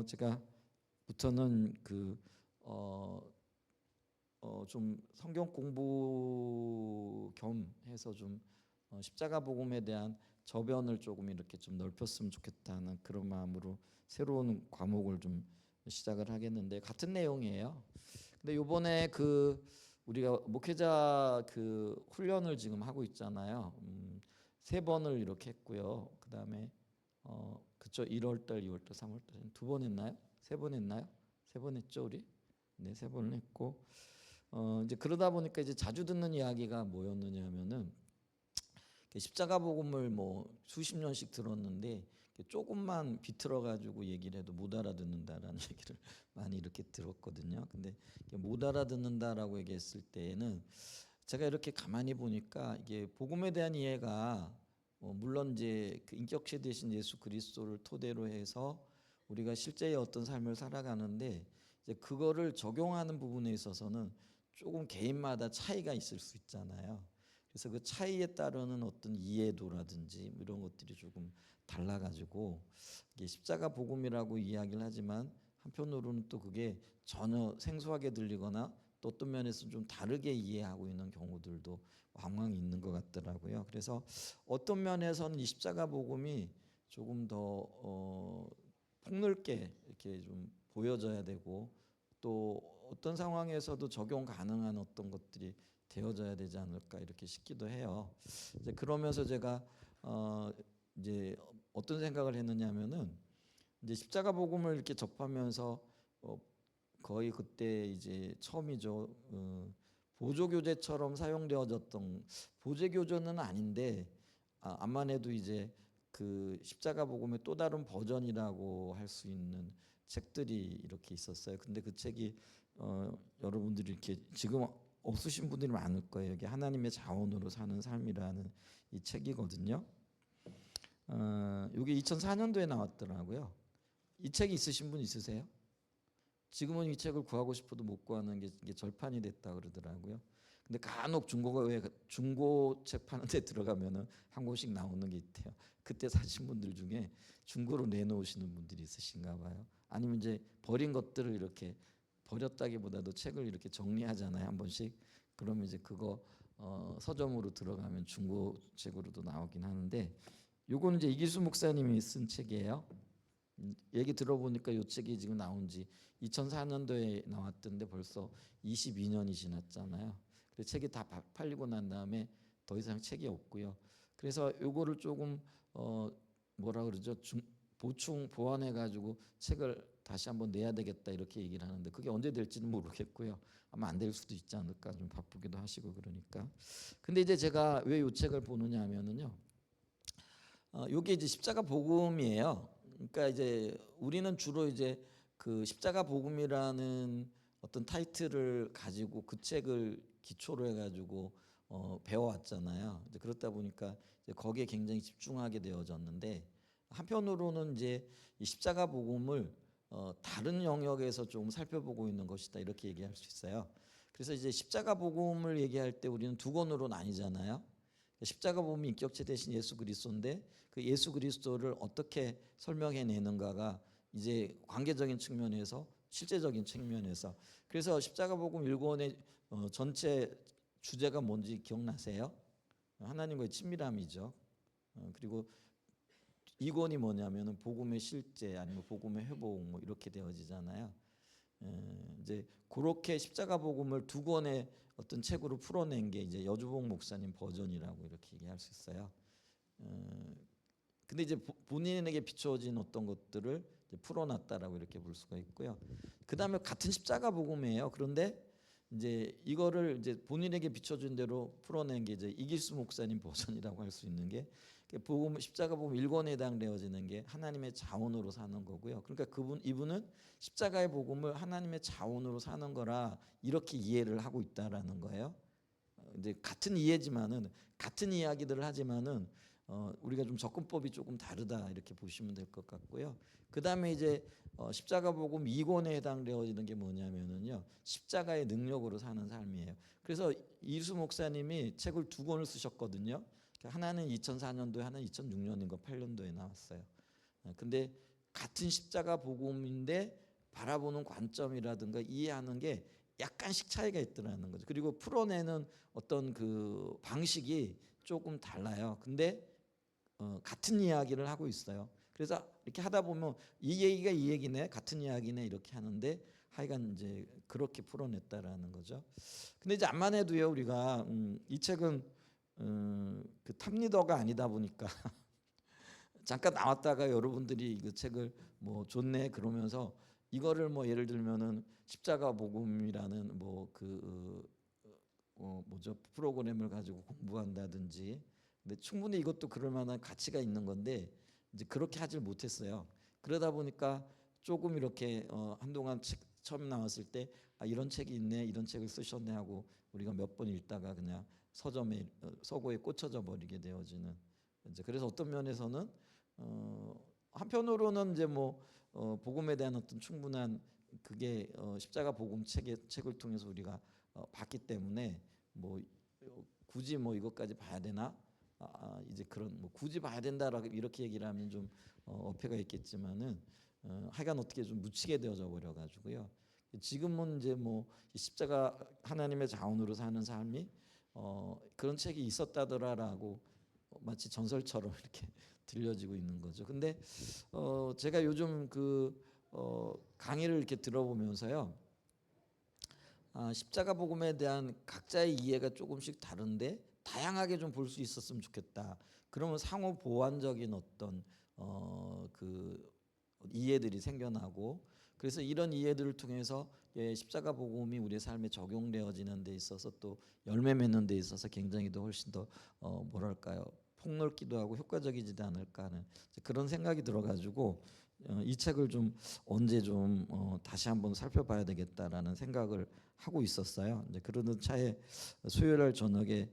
제가부터는 좀 성경 공부 겸 해서 좀 십자가 복음에 대한 저변을 조금 이렇게 좀 넓혔으면 좋겠다는 그런 마음으로 새로운 과목을 좀 시작을 하겠는데, 같은 내용이에요. 근데 요번에 우리가 목회자 훈련을 지금 하고 있잖아요. 3번을 이렇게 했고요. 그다음에 그쵸, 1월달, 2월달, 3월달 2번 했나요? 3번 했나요? 3번 했죠, 우리? 네, 3번을 했고, 이제 그러다 보니까 이제 자주 듣는 이야기가 뭐였느냐면은, 십자가 복음을 뭐 수십 년씩 들었는데 조금만 비틀어 가지고 얘기를 해도 못 알아듣는다라는 얘기를 많이 이렇게 들었거든요. 근데 못 알아듣는다라고 얘기했을 때에는 제가 이렇게 가만히 보니까 이게 복음에 대한 이해가 물론 이제 그 인격체 되신 예수 그리스도를 토대로 해서 우리가 실제의 어떤 삶을 살아가는데, 이제 그거를 적용하는 부분에 있어서는 조금 개인마다 차이가 있을 수 있잖아요. 그래서 그 차이에 따르는 어떤 이해도라든지 뭐 이런 것들이 조금 달라가지고, 이게 십자가 복음이라고 이야기를 하지만 한편으로는 또 그게 전혀 생소하게 들리거나 또 어떤 면에서 좀 다르게 이해하고 있는 경우들도 왕왕 있는 것 같더라고요. 그래서 어떤 면에서는 이 십자가 복음이 조금 더 폭넓게 이렇게 좀 보여져야 되고, 또 어떤 상황에서도 적용 가능한 어떤 것들이 되어져야 되지 않을까 이렇게 싶기도 해요. 이제 그러면서 제가 이제 어떤 생각을 했느냐면은, 이제 십자가 복음을 이렇게 접하면서 거의 그때 이제 처음이죠. 보조교재처럼 사용되어졌던, 보조교재는 아닌데 암만 해도 이제 그 십자가 복음의 또 다른 버전이라고 할 수 있는 책들이 이렇게 있었어요. 근데 그 책이 여러분들이 이렇게 지금 없으신 분들이 많을 거예요. 이게 하나님의 자원으로 사는 삶이라는 이 책이거든요. 이게 2004년도에 나왔더라고요. 이 책이 있으신 분 있으세요? 지금은 이 책을 구하고 싶어도 못 구하는 게 이게 절판이 됐다 그러더라고요. 근데 간혹 중고 책 파는 데 들어가면은 한 권씩 나오는 게 있대요. 그때 사신 분들 중에 중고로 내놓으시는 분들이 있으신가 봐요. 아니면 이제 버린 것들을 이렇게, 버렸다기보다도 책을 이렇게 정리하잖아요, 한 번씩. 그러면 이제 그거 서점으로 들어가면 중고책으로도 나오긴 하는데, 요거는 이제 이기수 목사님이 쓴 책이에요. 얘기 들어보니까 이 책이 지금 나온 지 2004년도에 나왔던데 벌써 22년이 지났잖아요. 그래서 책이 다 팔리고 난 다음에 더 이상 책이 없고요. 그래서 요거를 조금 뭐라 그러죠? 보충 보완해 가지고 책을 다시 한번 내야 되겠다 이렇게 얘기를 하는데, 그게 언제 될지는 모르겠고요. 아마 안 될 수도 있지 않을까, 좀 바쁘기도 하시고 그러니까. 근데 이제 제가 왜 이 책을 보느냐 하면은요, 요게 이제 십자가 복음이에요. 그러니까 이제 우리는 주로 이제 그 십자가 복음이라는 어떤 타이틀을 가지고 그 책을 기초로 해가지고 배워왔잖아요. 이제 그렇다 보니까 이제 거기에 굉장히 집중하게 되어졌는데, 한편으로는 이제 이 십자가 복음을 다른 영역에서 좀 살펴보고 있는 것이다 이렇게 얘기할 수 있어요. 그래서 이제 십자가 복음을 얘기할 때 우리는 두 권으로 나뉘잖아요. 십자가 복음이 인격체 대신 예수 그리스도인데, 그 예수 그리스도를 어떻게 설명해 내는가가 이제 관계적인 측면에서, 실제적인 측면에서. 그래서 십자가 복음 1권의 전체 주제가 뭔지 기억나세요? 하나님과의 친밀함이죠. 그리고 2권이 뭐냐면은 복음의 실제, 아니면 복음의 회복 뭐 이렇게 되어지잖아요. 이제 그렇게 십자가 복음을 2권의 어떤 책으로 풀어낸 게 이제 여주봉 목사님 버전이라고 이렇게 얘기할 수 있어요. 근데 이제 본인에게 비춰진 어떤 것들을 이제 풀어놨다라고 이렇게 볼 수가 있고요. 그 다음에 같은 십자가 복음이에요. 그런데 이제 이거를 이제 본인에게 비춰준 대로 풀어낸 게 이제 이길수 목사님 버전이라고 할 수 있는 게, 복음 십자가 복음 1권에 해당되어지는 게 하나님의 자원으로 사는 거고요. 그러니까 이분은 십자가의 복음을 하나님의 자원으로 사는 거라 이렇게 이해를 하고 있다라는 거예요. 이제 같은 이해지만은, 같은 이야기들을 하지만은 우리가 좀 접근법이 조금 다르다 이렇게 보시면 될 것 같고요. 그 다음에 이제 십자가 복음 2권에 해당되어지는 게 뭐냐면은요, 십자가의 능력으로 사는 삶이에요. 그래서 이수 목사님이 책을 2권을 쓰셨거든요. 하나는 2004년도에, 하나는 2006년인가 8년도에 나왔어요. 근데 같은 십자가 복음인데 바라보는 관점이라든가 이해하는 게 약간씩 차이가 있더라는 거죠. 그리고 풀어내는 어떤 그 방식이 조금 달라요. 근데 같은 이야기를 하고 있어요. 그래서 이렇게 하다 보면 이 얘기가 이 얘기네, 같은 이야기네 이렇게 하는데 하여간 이제 그렇게 풀어냈다라는 거죠. 근데 이제 암만 해도요 우리가 이 책은 그 탑리더가 아니다 보니까 잠깐 나왔다가 여러분들이 그 책을 뭐 좋네 그러면서 이거를 뭐 예를 들면은 십자가 복음이라는 뭐 그 뭐죠 프로그램을 가지고 공부한다든지 근데 충분히 이것도 그럴 만한 가치가 있는 건데 이제 그렇게 하질 못했어요. 그러다 보니까 조금 이렇게 한동안 책 처음 나왔을 때 아, 이런 책이 있네 이런 책을 쓰셨네 하고 우리가 몇 번 읽다가 그냥 서점에 서고에 꽂혀져 버리게 되어지는 이제 그래서 어떤 면에서는 한편으로는 이제 뭐 복음에 대한 어떤 충분한 그게 십자가 복음 책을 통해서 우리가 봤기 때문에 뭐 굳이 뭐 이것까지 봐야 되나 이제 그런 뭐 굳이 봐야 된다라고 이렇게 얘기를 하면 좀 어폐가 있겠지만은 하여간 어떻게 좀 묻히게 되어져 버려 가지고요. 지금은 이제 뭐 십자가 하나님의 자원으로 사는 삶이 그런 책이 있었다더라라고 마치 전설처럼 이렇게 들려지고 있는 거죠. 근데 제가 요즘 그 강의를 이렇게 들어보면서요. 십자가 복음에 대한 각자의 이해가 조금씩 다른데 다양하게 좀 볼 수 있었으면 좋겠다. 그러면 상호 보완적인 어떤 그 이해들이 생겨나고 그래서 이런 이해들을 통해서 십자가 복음이 우리의 삶에 적용되어지는 데 있어서 또 열매 맺는 데 있어서 굉장히 더 훨씬 더 뭐랄까요 폭넓기도 하고 효과적이지도 않을까 하는 그런 생각이 들어가지고 이 책을 좀 언제 좀 다시 한번 살펴봐야 되겠다라는 생각을 하고 있었어요. 이제 그러는 차에 수요일 날 저녁에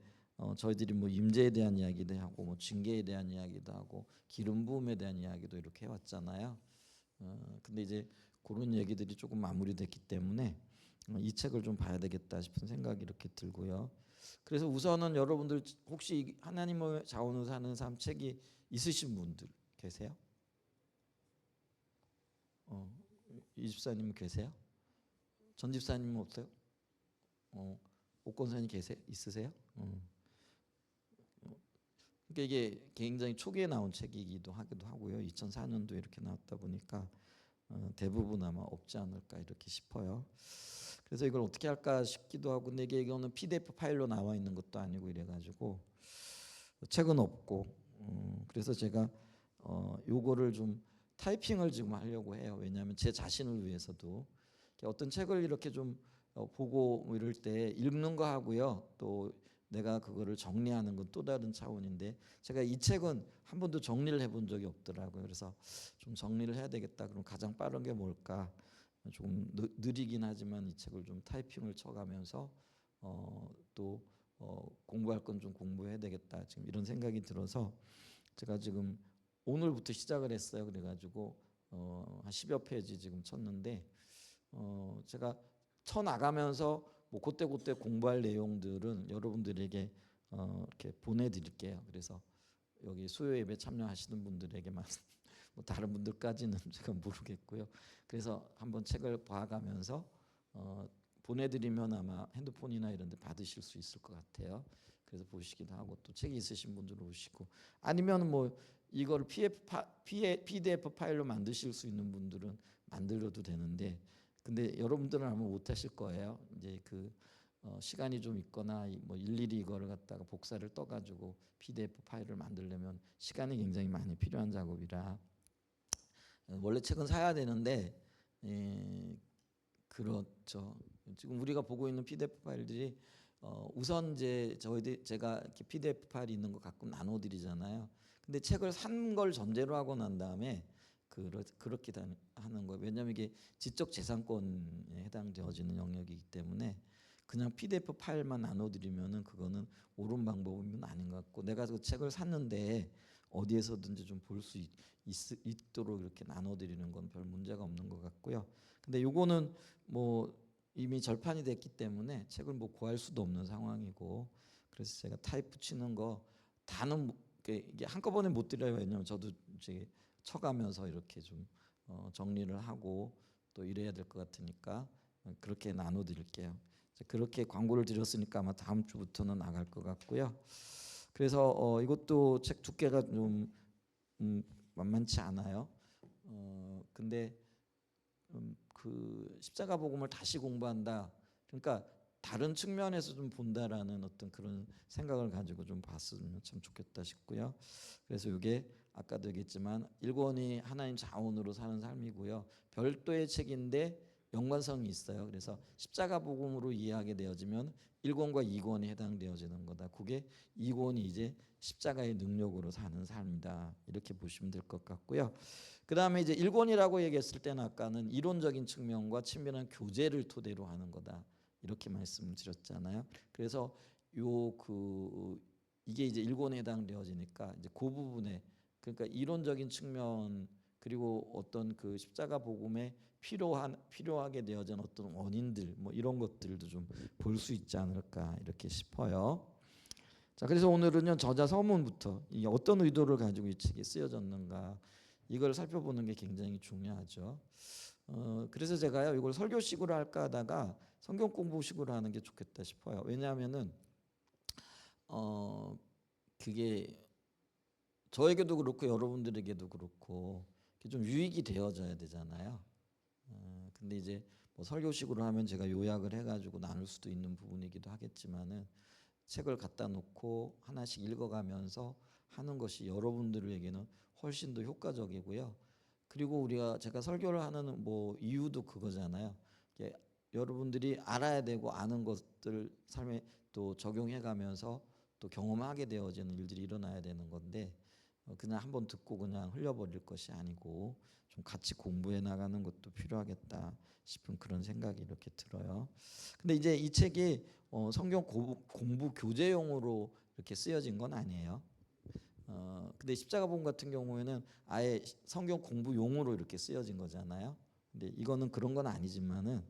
저희들이 뭐 임재에 대한 이야기도 하고 뭐 징계에 대한 이야기도 하고 기름 부음에 대한 이야기도 이렇게 해왔잖아요. 근데 이제 그런 얘기들이 조금 마무리됐기 때문에 이 책을 좀 봐야 되겠다 싶은 생각이 이렇게 들고요. 그래서 우선은 여러분들 혹시 하나님의 자원으로 사는 삶 책이 있으신 분들 계세요? 이 집사님 계세요? 전 집사님은 없어요? 옥권사님 계세요? 있으세요? 그러니까 이게 굉장히 초기에 나온 책이기도 하기도 하고요. 2004년도 이렇게 나왔다 보니까 대부분 아마 없지 않을까 이렇게 싶어요. 그래서 이걸 어떻게 할까 싶기도 하고 근데 이거는 PDF 파일로 나와 있는 것도 아니고 이래가지고 책은 없고 그래서 제가 요거를 좀 타이핑을 지금 하려고 해요. 왜냐하면 제 자신을 위해서도 어떤 책을 이렇게 좀 보고 뭐 이럴 때 읽는 거 하고요. 또 내가 그거를 정리하는 건 또 다른 차원인데 제가 이 책은 한 번도 정리를 해본 적이 없더라고요. 그래서 좀 정리를 해야 되겠다. 그럼 가장 빠른 게 뭘까? 조금 느리긴 하지만 이 책을 좀 타이핑을 쳐가면서 또 공부할 건 좀 공부해야 되겠다. 지금 이런 생각이 들어서 제가 지금 오늘부터 시작을 했어요. 그래가지고 한 10여 페이지 지금 쳤는데 제가 쳐 나가면서 뭐 그때 공부할 내용들은 여러분들에게 이렇게 보내드릴게요. 그래서 여기 수요 예배 참여하시는 분들에게만 뭐 다른 분들까지는 제가 모르겠고요. 그래서 한번 책을 봐가면서 보내드리면 아마 핸드폰이나 이런 데 받으실 수 있을 것 같아요. 그래서 보시기도 하고 또 책이 있으신 분들은 오시고 아니면 뭐 이걸 PDF 파일로 만드실 수 있는 분들은 만들어도 되는데 근데 여러분들은 아마 못 하실 거예요. 이제 그 시간이 좀 있거나 뭐 일일이 이거를 갖다가 복사를 떠가지고 PDF 파일을 만들려면 시간이 굉장히 많이 필요한 작업이라 원래 책은 사야 되는데 그렇죠. 지금 우리가 보고 있는 PDF 파일들이 우선 이제 제가 이렇게 PDF 파일이 있는 거 가끔 나눠드리잖아요. 근데 책을 산 걸 전제로 하고 난 다음에 그렇게 하는 거예요. 왜냐하면 이게 지적 재산권에 해당되어지는 영역이기 때문에 그냥 PDF 파일만 나눠드리면은 그거는 옳은 방법은 아닌 것 같고 내가 그 책을 샀는데 어디에서든지 좀 볼 수 있도록 이렇게 나눠드리는 건 별 문제가 없는 것 같고요. 근데 요거는 뭐 이미 절판이 됐기 때문에 책을 뭐 구할 수도 없는 상황이고 그래서 제가 타입 치는 거 다는 이게 한꺼번에 못 드려요. 왜냐면 저도 이제 쳐가면서 이렇게 좀 정리를 하고 또 이래야 될 것 같으니까 그렇게 나눠드릴게요. 그렇게 광고를 드렸으니까 아마 다음 주부터는 나갈 것 같고요. 그래서 이것도 책 두께가 좀 만만치 않아요. 근데 그 십자가 복음을 다시 공부한다. 그러니까 다른 측면에서 좀 본다라는 어떤 그런 생각을 가지고 좀 봤으면 참 좋겠다 싶고요. 그래서 이게 아까도 얘기했지만 1권이 하나님 자원으로 사는 삶이고요. 별도의 책인데 연관성이 있어요. 그래서 십자가 복음으로 이해하게 되어지면 1권과 2권이 해당되어지는 거다. 그게 2권이 이제 십자가의 능력으로 사는 삶이다. 이렇게 보시면 될 것 같고요. 그 다음에 이제 1권이라고 얘기했을 때는 아까는 이론적인 측면과 친밀한 교제를 토대로 하는 거다. 이렇게 말씀드렸잖아요. 그래서 이게 이제 1권에 해당되어지니까 이제 그 부분에 그러니까 이론적인 측면 그리고 어떤 그 십자가 복음에 필요하게 되어진 어떤 원인들 뭐 이런 것들도 좀 볼 수 있지 않을까 이렇게 싶어요. 자, 그래서 오늘은요 저자 서문부터 이게 어떤 의도를 가지고 이 책이 쓰여졌는가 이걸 살펴보는 게 굉장히 중요하죠. 그래서 제가요 이걸 설교식으로 할까 하다가 성경 공부식으로 하는 게 좋겠다 싶어요. 왜냐하면은 그게 저에게도 그렇고 여러분들에게도 그렇고 좀 유익이 되어져야 되잖아요. 근데 이제 뭐 설교식으로 하면 제가 요약을 해가지고 나눌 수도 있는 부분이기도 하겠지만은 책을 갖다 놓고 하나씩 읽어가면서 하는 것이 여러분들에게는 훨씬 더 효과적이고요. 그리고 제가 설교를 하는 뭐 이유도 그거잖아요. 여러분들이 알아야 되고 아는 것들 삶에 또 적용해가면서 또 경험하게 되어지는 일들이 일어나야 되는 건데 그냥 한번 듣고 그냥 흘려버릴 것이 아니고 좀 같이 공부해 나가는 것도 필요하겠다 싶은 그런 생각이 이렇게 들어요. 근데 이제 이 책이 성경 공부 교재용으로 이렇게 쓰여진 건 아니에요. 근데 십자가 복음 같은 경우에는 아예 성경 공부용으로 이렇게 쓰여진 거잖아요. 근데 이거는 그런 건 아니지만은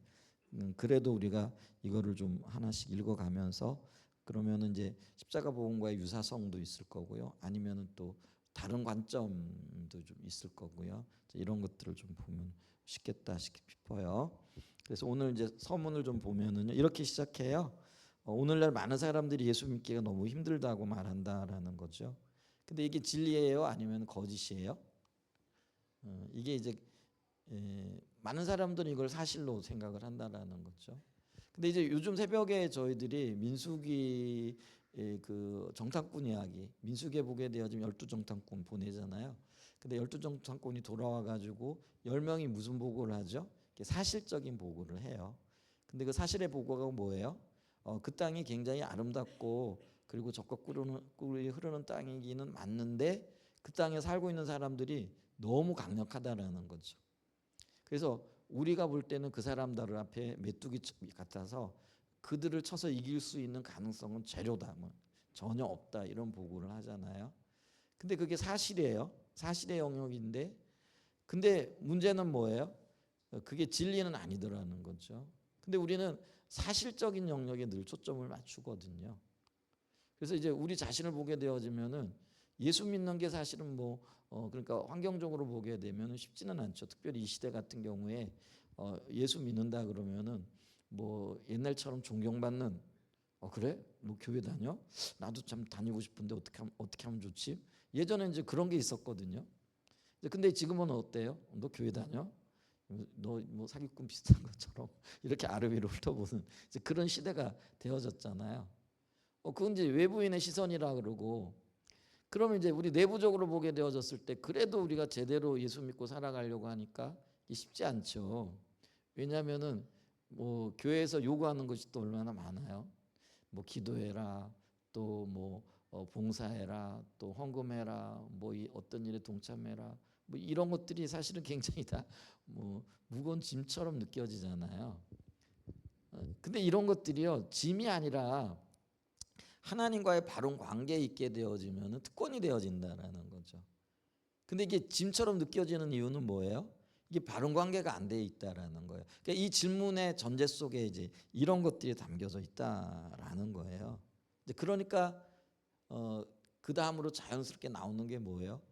그래도 우리가 이거를 좀 하나씩 읽어가면서 그러면은 이제 십자가 복음과의 유사성도 있을 거고요. 아니면은 또 다른 관점도 좀 있을 거고요. 이런 것들을 좀 보면 쉽겠다 싶어요. 그래서 오늘 이제 서문을 좀 보면은요 이렇게 시작해요. 오늘날 많은 사람들이 예수 믿기가 너무 힘들다고 말한다라는 거죠. 근데 이게 진리예요? 아니면 거짓이에요? 이게 이제 많은 사람들은 이걸 사실로 생각을 한다라는 거죠. 근데 이제 요즘 새벽에 저희들이 민수기 그 정탐꾼 이야기, 민수기에 보게 되어지면 12정탐꾼 보내잖아요. 근데 12정탐꾼이 돌아와 가지고 10명이 무슨 보고를 하죠? 사실적인 보고를 해요. 근데 그 사실의 보고가 뭐예요? 그 땅이 굉장히 아름답고 그리고 적과 꿀이 흐르는 땅이기는 맞는데 그 땅에 살고 있는 사람들이 너무 강력하다라는 거죠. 그래서 우리가 볼 때는 그 사람들 앞에 메뚜기 같아서 그들을 쳐서 이길 수 있는 가능성은 제로다, 뭐 전혀 없다 이런 보고를 하잖아요. 근데 그게 사실이에요. 사실의 영역인데, 근데 문제는 뭐예요? 그게 진리는 아니더라는 거죠. 근데 우리는 사실적인 영역에 늘 초점을 맞추거든요. 그래서 이제 우리 자신을 보게 되어지면은 예수 믿는 게 사실은 뭐 그러니까 환경적으로 보게 되면 쉽지는 않죠. 특별히 이 시대 같은 경우에 예수 믿는다 그러면은 뭐 옛날처럼 존경받는 그래? 뭐 교회 다녀? 나도 참 다니고 싶은데 어떻게 하면 좋지? 예전에 이제 그런 게 있었거든요. 근데 지금은 어때요? 너 교회 다녀? 너 뭐 사기꾼 비슷한 것처럼 이렇게 아래 위로 훑어보는 이제 그런 시대가 되어졌잖아요. 그건 이제 외부인의 시선이라 그러고 그러면 이제 우리 내부적으로 보게 되어졌을 때 그래도 우리가 제대로 예수 믿고 살아가려고 하니까 이게 쉽지 않죠. 왜냐하면은 뭐 교회에서 요구하는 것이 또 얼마나 많아요. 뭐 기도해라, 또 뭐 봉사해라, 또 헌금해라, 뭐 어떤 일에 동참해라, 뭐 이런 것들이 사실은 굉장히 다 뭐 무거운 짐처럼 느껴지잖아요. 근데 이런 것들이요 짐이 아니라 하나님과의 바른 관계에 있게 되어지면 특권이 되어진다라는 거죠. 근데 이게 짐처럼 느껴지는 이유는 뭐예요? 이게 바른 관계가 안 돼 있다라는 거예요. 그러니까 이 질문의 전제 속에 이제 이런 것들이 담겨져 있다라는 거예요. 이제 그러니까 그 다음으로 자연스럽게 나오는 게 뭐예요?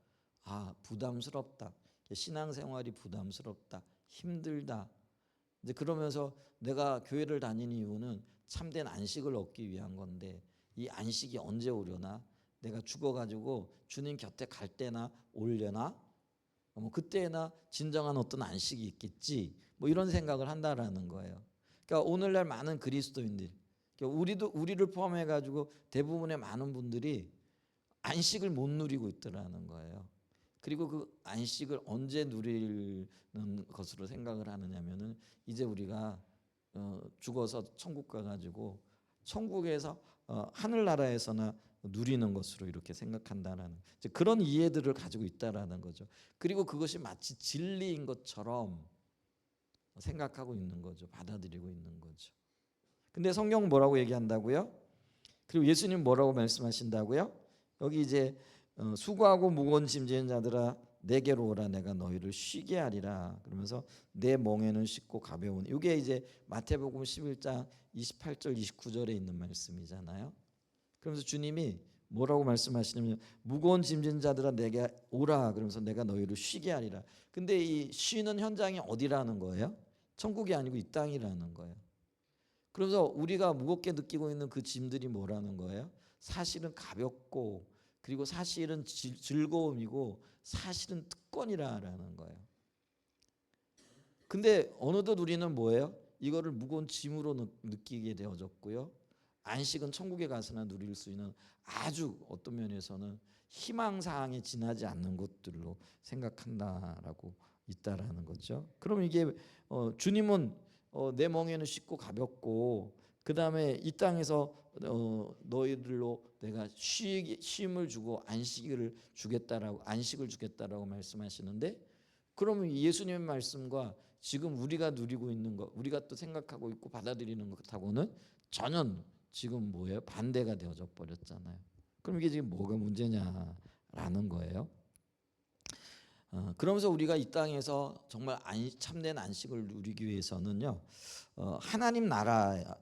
아, 부담스럽다. 신앙생활이 부담스럽다, 힘들다. 이제 그러면서 내가 교회를 다니는 이유는 참된 안식을 얻기 위한 건데 이 안식이 언제 오려나? 내가 죽어가지고 주님 곁에 갈 때나 올려나? 뭐 그때나 진정한 어떤 안식이 있겠지. 뭐 이런 생각을 한다라는 거예요. 그러니까 오늘날 많은 그리스도인들, 그러니까 우리를 포함해가지고 대부분의 많은 분들이 안식을 못 누리고 있더라는 거예요. 그리고 그 안식을 언제 누리는 것으로 생각을 하느냐면은 이제 우리가 죽어서 천국 가가지고 천국에서 하늘나라에서나 누리는 것으로 이렇게 생각한다라는 그런 이해들을 가지고 있다라는 거죠. 그리고 그것이 마치 진리인 것처럼 생각하고 있는 거죠. 받아들이고 있는 거죠. 근데 성경은 뭐라고 얘기한다고요? 그리고 예수님 뭐라고 말씀하신다고요? 여기 이제 수고하고 무거운 짐 지는 자들아 내게로 오라 내가 너희를 쉬게 하리라. 그러면서 내 멍에는 쉽고 가벼운. 이게 이제 마태복음 11장 28절 29절에 있는 말씀이잖아요. 그러면서 주님이 뭐라고 말씀하시냐면 무거운 짐 지는 자들아 내게 오라. 그러면서 내가 너희를 쉬게 하리라. 근데 이 쉬는 현장이 어디라는 거예요? 천국이 아니고 이 땅이라는 거예요. 그래서 우리가 무겁게 느끼고 있는 그 짐들이 뭐라는 거예요? 사실은 가볍고 그리고 사실은 즐거움이고 사실은 특권이라는 거예요. 근데 어느덧 우리는 뭐예요? 이거를 무거운 짐으로 느끼게 되어졌고요. 안식은 천국에 가서나 누릴 수 있는 아주 어떤 면에서는 희망사항에 지나지 않는 것들로 생각한다라고 있다라는 거죠. 그럼 이게 주님은 내 멍에는 쉽고 가볍고 그 다음에 이 땅에서 너희들로 내가 쉼을 주고 안식을 주겠다라고 말씀하시는데 그러면 예수님의 말씀과 지금 우리가 누리고 있는 것, 우리가 또 생각하고 있고 받아들이는 것하고는 전혀 지금 뭐예요? 반대가 되어져 버렸잖아요. 그럼 이게 지금 뭐가 문제냐라는 거예요. 그러면서 우리가 이 땅에서 정말 참된 안식을 누리기 위해서는요, 하나님 나라를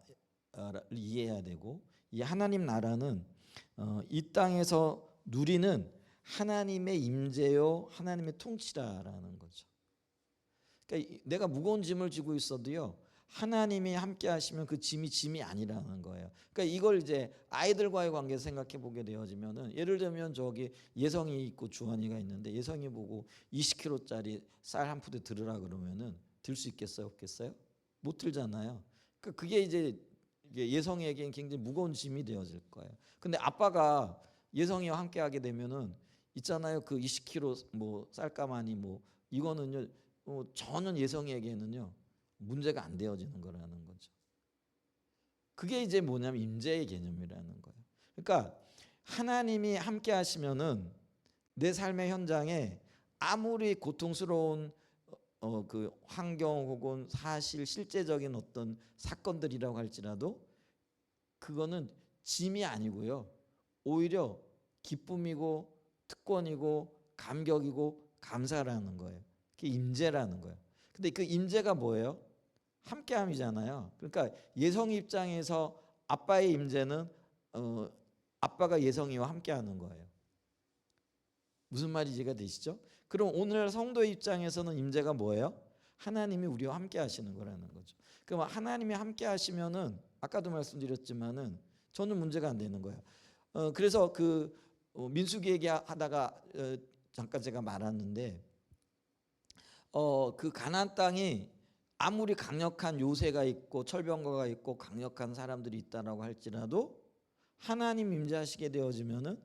이해해야 되고 이 하나님 나라는 이 땅에서 누리는 하나님의 임재요, 하나님의 통치라는 거죠. 그러니까 내가 무거운 짐을 지고 있어도요, 하나님이 함께 하시면 그 짐이 아니라는 거예요. 그러니까 이걸 이제 아이들과의 관계에서 생각해 보게 되어지면은 예를 들면 저기 예성이 있고 주한이가 있는데 예성이 보고 20kg짜리 쌀 한 푸대 들으라 그러면은 들 수 있겠어요, 없겠어요? 못 들잖아요. 그러니까 그게 이제 예성이에게는 굉장히 무거운 짐이 되어질 거예요. 근데 아빠가 예성이와 함께 하게 되면은 있잖아요. 그 20kg 뭐 쌀가마니 뭐 이거는요 전혀 예성이에게는요 문제가 안 되어지는 거라는 거죠. 그게 이제 뭐냐면 임재의 개념이라는 거예요. 그러니까 하나님이 함께 하시면은 내 삶의 현장에 아무리 고통스러운 그 환경 혹은 사실 실제적인 어떤 사건들이라고 할지라도 그거는 짐이 아니고요. 오히려 기쁨이고 특권이고 감격이고 감사라는 거예요. 그게 임재라는 거예요. 근데 그 임재가 뭐예요? 함께함이잖아요. 그러니까 예성이 입장에서 아빠의 임재는 아빠가 예성이와 함께하는 거예요. 무슨 말인지 이해가 되시죠? 그럼 오늘 성도의 입장에서는 임재가 뭐예요? 하나님이 우리와 함께 하시는 거라는 거죠. 그럼 하나님이 함께 하시면은 아까도 말씀드렸지만은 전혀 문제가 안 되는 거예요. 그래서 그 민수기 얘기하다가 잠깐 제가 말았는데 그 가나안 땅이 아무리 강력한 요새가 있고 철병거가 있고 강력한 사람들이 있다라고 할지라도 하나님 임재하시게 되어지면은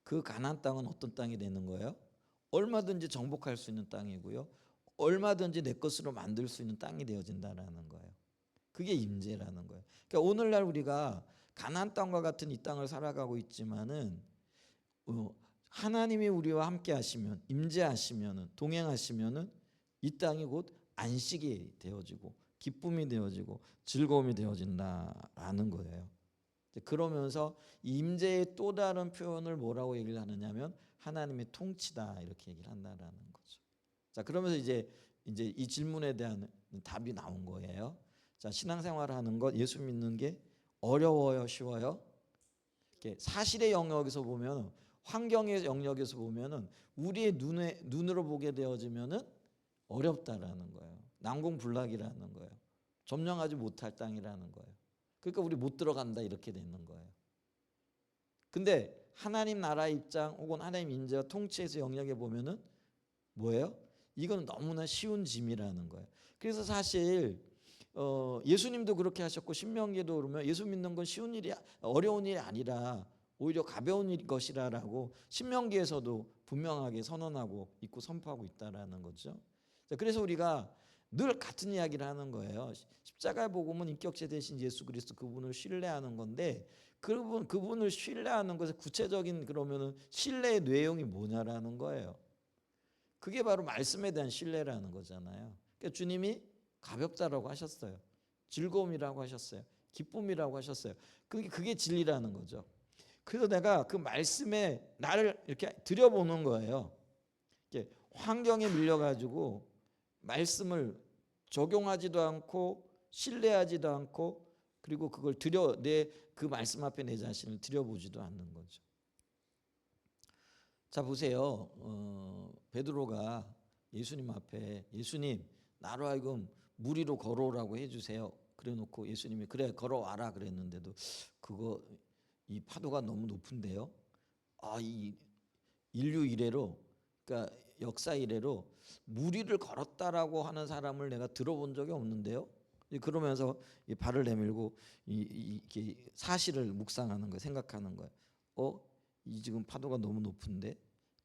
그 가나안 땅은 어떤 땅이 되는 거예요? 얼마든지 정복할 수 있는 땅이고요. 얼마든지 내 것으로 만들 수 있는 땅이 되어진다라는 거예요. 그게 임재라는 거예요. 그러니까 오늘날 우리가 가나안 땅과 같은 이 땅을 살아가고 있지만은 하나님이 우리와 함께 하시면 임재하시면은 동행하시면은 이 땅이 곧 안식이 되어지고 기쁨이 되어지고 즐거움이 되어진다라는 거예요. 그러면서 임재의 또 다른 표현을 뭐라고 얘기를 하느냐면 하나님의 통치다 이렇게 얘기를 한다라는 거죠. 자, 그러면서 이제 이 질문에 대한 답이 나온 거예요. 자, 신앙생활 하는 것, 예수 믿는 게 어려워요, 쉬워요? 이렇게 사실의 영역에서 보면 환경의 영역에서 보면은 우리의 눈으로 보게 되어지면은 어렵다라는 거예요. 난공불락이라는 거예요. 점령하지 못할 땅이라는 거예요. 그러니까 우리 못 들어간다 이렇게 되는 거예요. 근데 하나님 나라의 입장 혹은 하나님 인재와 통치에서 영역에 보면은 뭐예요? 이건 너무나 쉬운 짐이라는 거예요. 그래서 사실 예수님도 그렇게 하셨고 신명기에도 그러면 예수 믿는 건 쉬운 일이 어려운 일이 아니라 오히려 가벼운 일 것이라라고 신명기에서도 분명하게 선언하고 있고 선포하고 있다라는 거죠. 그래서 우리가 늘 같은 이야기를 하는 거예요. 십자가의 복음은 인격체 대신 예수 그리스도 그분을 신뢰하는 건데 그분을 신뢰하는 것의 구체적인 그러면은 신뢰의 내용이 뭐냐라는 거예요. 그게 바로 말씀에 대한 신뢰라는 거잖아요. 그러니까 주님이 가볍다라고 하셨어요. 즐거움이라고 하셨어요. 기쁨이라고 하셨어요. 그게 진리라는 거죠. 그래서 내가 그 말씀에 나를 이렇게 들여보는 거예요. 이렇게 환경에 밀려가지고 말씀을 적용하지도 않고 신뢰하지도 않고 그리고 그걸 그 말씀 앞에 내 자신을 들여보지도 않는 거죠. 자 보세요. 베드로가 예수님 앞에 예수님 나로 하여금 물 위로 걸어오라고 해주세요. 그래놓고 예수님이 그래 걸어와라 그랬는데도 이 파도가 너무 높은데요. 이 인류 이래로 그러니까 역사 이래로 물 위를 걸었다라고 하는 사람을 내가 들어본 적이 없는데요. 그러면서 이 발을 내밀고 이렇게 사실을 묵상하는 거예요. 생각하는 거예요. 이 지금 파도가 너무 높은데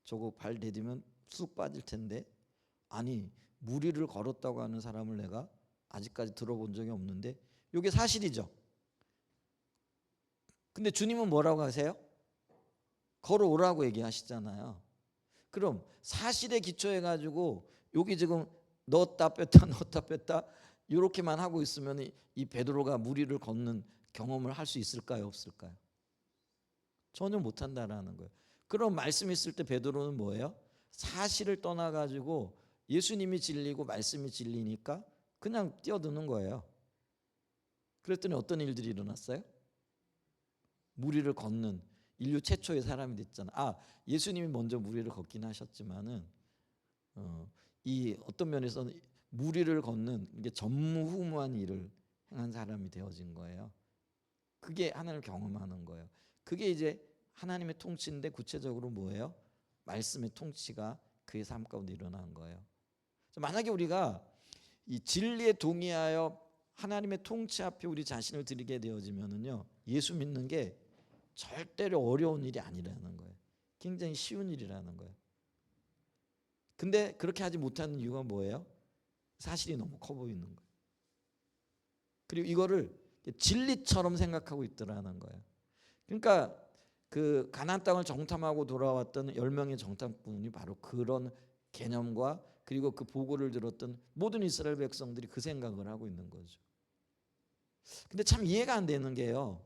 저거 발 내디면 쑥 빠질 텐데 아니 물 위를 걸었다고 하는 사람을 내가 아직까지 들어본 적이 없는데 이게 사실이죠. 근데 주님은 뭐라고 하세요? 걸어오라고 얘기하시잖아요. 그럼 사실에 기초해 가지고 여기 지금 넣었다 뺐다 이렇게만 하고 있으면 이 베드로가 물 위를 걷는 경험을 할 수 있을까요? 없을까요? 전혀 못한다라는 거예요. 그럼 말씀이 있을 때 베드로는 뭐예요? 사실을 떠나 가지고 예수님이 진리고 말씀이 진리니까 그냥 뛰어드는 거예요. 그랬더니 어떤 일들이 일어났어요? 물 위를 걷는 인류 최초의 사람이 됐잖아. 예수님이 먼저 물 위를 걷긴 하셨지만은 이 어떤 면에서는 물 위를 걷는 이게 전무후무한 일을 행한 사람이 되어진 거예요. 그게 하나님을 경험하는 거예요. 그게 이제 하나님의 통치인데 구체적으로 뭐예요? 말씀의 통치가 그의 삶 가운데 일어난 거예요. 만약에 우리가 이 진리에 동의하여 하나님의 통치 앞에 우리 자신을 드리게 되어지면은요, 예수 믿는 게 절대로 어려운 일이 아니라는 거예요. 굉장히 쉬운 일이라는 거예요. 근데 그렇게 하지 못하는 이유가 뭐예요? 사실이 너무 커 보이는 거예요. 그리고 이거를 진리처럼 생각하고 있더라는 거예요. 그러니까 그 가나안 땅을 정탐하고 돌아왔던 10명의 정탐꾼이 바로 그런 개념과 그리고 그 보고를 들었던 모든 이스라엘 백성들이 그 생각을 하고 있는 거죠. 근데 참 이해가 안 되는 게요.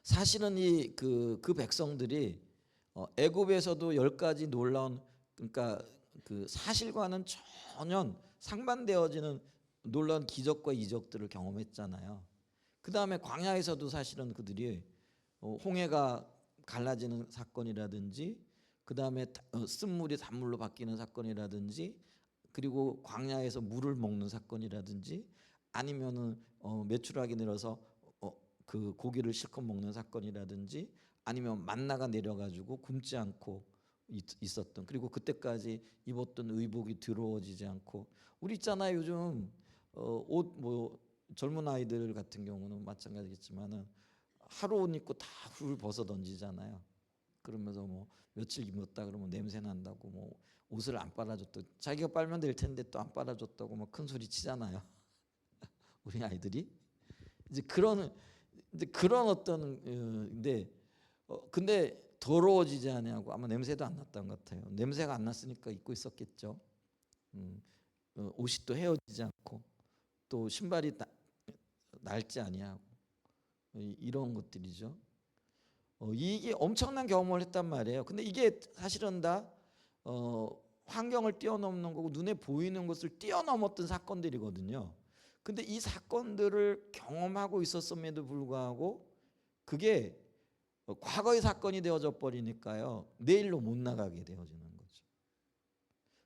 사실은 그 백성들이 애굽에서도 10가지 놀라운 그러니까 그 사실과는 전혀 상반되어지는 놀라운 기적과 이적들을 경험했잖아요. 그 다음에 광야에서도 사실은 그들이 홍해가 갈라지는 사건이라든지 그 다음에 쓴물이 단물로 바뀌는 사건이라든지 그리고 광야에서 물을 먹는 사건이라든지 아니면은 메추라기 내려서 그 고기를 실컷 먹는 사건이라든지 아니면 만나가 내려가지고 굶지 않고 있었던 그리고 그때까지 입었던 의복이 더러워지지 않고 우리 있잖아요 요즘 옷 뭐 젊은 아이들 같은 경우는 마찬가지겠지만은 하루 옷 입고 다 훌 벗어 던지잖아요. 그러면서 뭐 며칠 입었다 그러면 냄새 난다고 뭐 옷을 안 빨아줬다 자기가 빨면 될 텐데 또 안 빨아줬다고 막 큰 소리 치잖아요. 우리 아이들이 이제 그런 어떤 근데 더러워지지 않냐고 아마 냄새도 안 났던 것 같아요. 냄새가 안 났으니까 입고 있었겠죠. 옷이 또 헤어지지 않고 또 신발이 낡지 아니하고 이런 것들이죠. 이게 엄청난 경험을 했단 말이에요. 근데 이게 사실은 다 환경을 뛰어넘는 거고 눈에 보이는 것을 뛰어넘었던 사건들이거든요. 근데 이 사건들을 경험하고 있었음에도 불구하고 그게 과거의 사건이 되어져 버리니까요. 내일로 못 나가게 되어지는 거죠.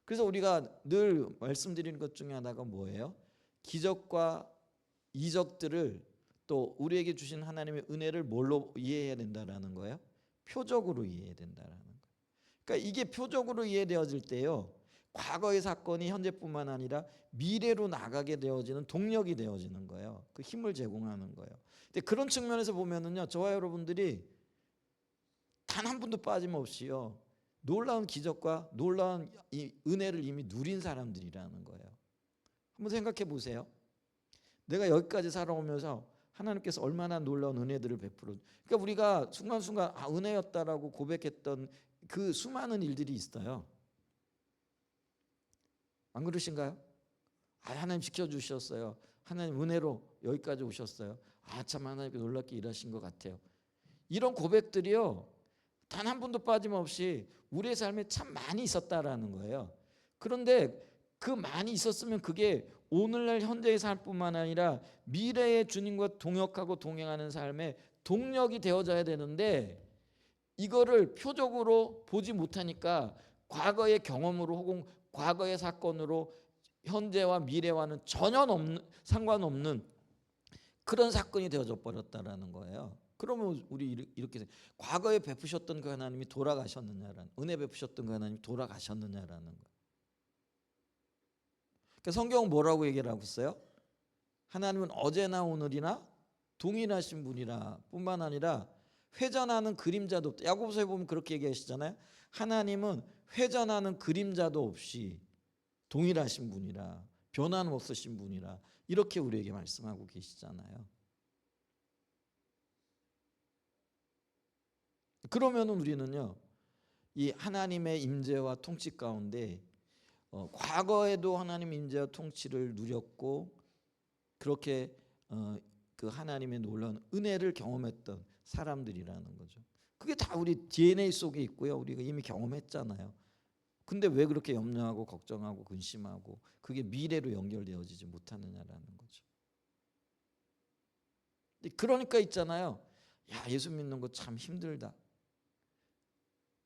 그래서 우리가 늘 말씀드리는 것 중에 하나가 뭐예요? 기적과 이적들을 또 우리에게 주신 하나님의 은혜를 뭘로 이해해야 된다라는 거예요? 표적으로 이해해야 된다라는 거예요. 그러니까 이게 표적으로 이해되어질 때요. 과거의 사건이 현재뿐만 아니라 미래로 나가게 되어지는 동력이 되어지는 거예요. 그 힘을 제공하는 거예요. 근데 그런 측면에서 보면은요. 저와 여러분들이 단 한 분도 빠짐없이요. 놀라운 기적과 놀라운 이 은혜를 이미 누린 사람들이라는 거예요. 한번 생각해 보세요. 내가 여기까지 살아오면서 하나님께서 얼마나 놀라운 은혜들을 베풀어. 그러니까 우리가 순간순간 은혜였다라고 고백했던 그 수많은 일들이 있어요. 안 그러신가요? 하나님 지켜주셨어요. 하나님 은혜로 여기까지 오셨어요. 참 하나님께 놀랍게 일하신 것 같아요. 이런 고백들이요. 단 한 분도 빠짐없이 우리의 삶에 참 많이 있었다라는 거예요. 그런데 그 많이 있었으면 그게 오늘날 현재의 삶뿐만 아니라 미래의 주님과 동역하고 동행하는 삶의 동력이 되어져야 되는데 이거를 표적으로 보지 못하니까 과거의 경험으로 혹은 과거의 사건으로 현재와 미래와는 전혀 상관없는 그런 사건이 되어져 버렸다라는 거예요. 그러면 우리 이렇게 과거에 베푸셨던 그 하나님이 돌아가셨느냐라는, 은혜 베푸셨던 그 하나님이 돌아가셨느냐라는 거예요. 그러니까 성경은 뭐라고 얘기를 하고 있어요? 하나님은 어제나 오늘이나 동일하신 분이라 뿐만 아니라 회전하는 그림자도 없다. 야고보서에 보면 그렇게 얘기하시잖아요. 하나님은 회전하는 그림자도 없이 동일하신 분이라, 변화는 없으신 분이라, 이렇게 우리에게 말씀하고 계시잖아요. 그러면 우리는요, 이 하나님의 임재와 통치 가운데 과거에도 하나님 임재와 통치를 누렸고 그렇게 그 하나님의 놀라운 은혜를 경험했던 사람들이라는 거죠. 그게 다 우리 DNA 속에 있고요. 우리가 이미 경험했잖아요. 근데 왜 그렇게 염려하고 걱정하고 근심하고 그게 미래로 연결되어지지 못하느냐라는 거죠. 그러니까 있잖아요. 야, 예수 믿는 거 참 힘들다.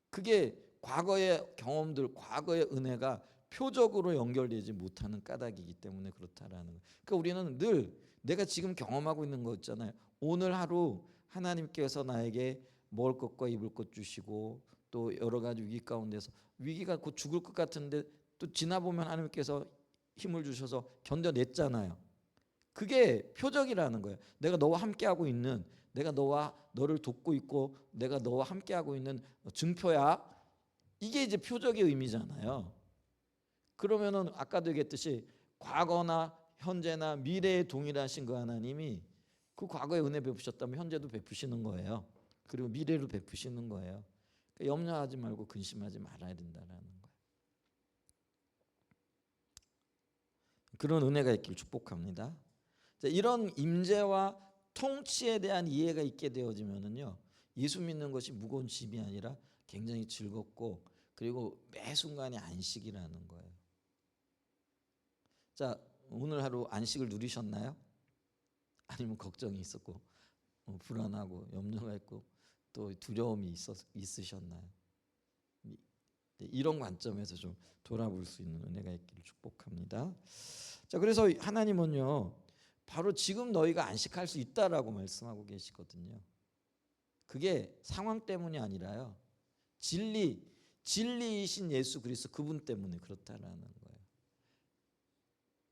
그게 과거의 경험들, 과거의 은혜가 표적으로 연결되지 못하는 까닭이기 때문에 그렇다라는 거예요. 그러니까 우리는 늘 내가 지금 경험하고 있는 거 있잖아요. 오늘 하루 하나님께서 나에게 먹을 것과 입을 것 주시고 또 여러 가지 위기 가운데서 위기가 곧 죽을 것 같은데 또 지나보면 하나님께서 힘을 주셔서 견뎌냈잖아요. 그게 표적이라는 거예요. 내가 너와 함께하고 있는, 내가 너를 돕고 있고 내가 너와 함께하고 있는 증표야. 이게 이제 표적의 의미잖아요. 그러면은 아까도 얘기했듯이 과거나 현재나 미래에 동일하신 그 하나님이 그 과거에 은혜 베푸셨다면 현재도 베푸시는 거예요. 그리고 미래로 베푸시는 거예요. 그러니까 염려하지 말고 근심하지 말아야 된다는 거예요. 그런 은혜가 있길 축복합니다. 자, 이런 임재와 통치에 대한 이해가 있게 되어지면은요, 예수 믿는 것이 무거운 짐이 아니라 굉장히 즐겁고 그리고 매 순간이 안식이라는 거예요. 자, 오늘 하루 안식을 누리셨나요? 아니면 걱정이 있었고 불안하고 염려가 있고 또 두려움이 있으셨나요? 이런 관점에서 좀 돌아볼 수 있는 은혜가 있기를 축복합니다. 자, 그래서 하나님은요, 바로 지금 너희가 안식할 수 있다라고 말씀하고 계시거든요. 그게 상황 때문이 아니라요, 진리이신 예수 그리스도 그분 때문에 그렇다라는 거예요.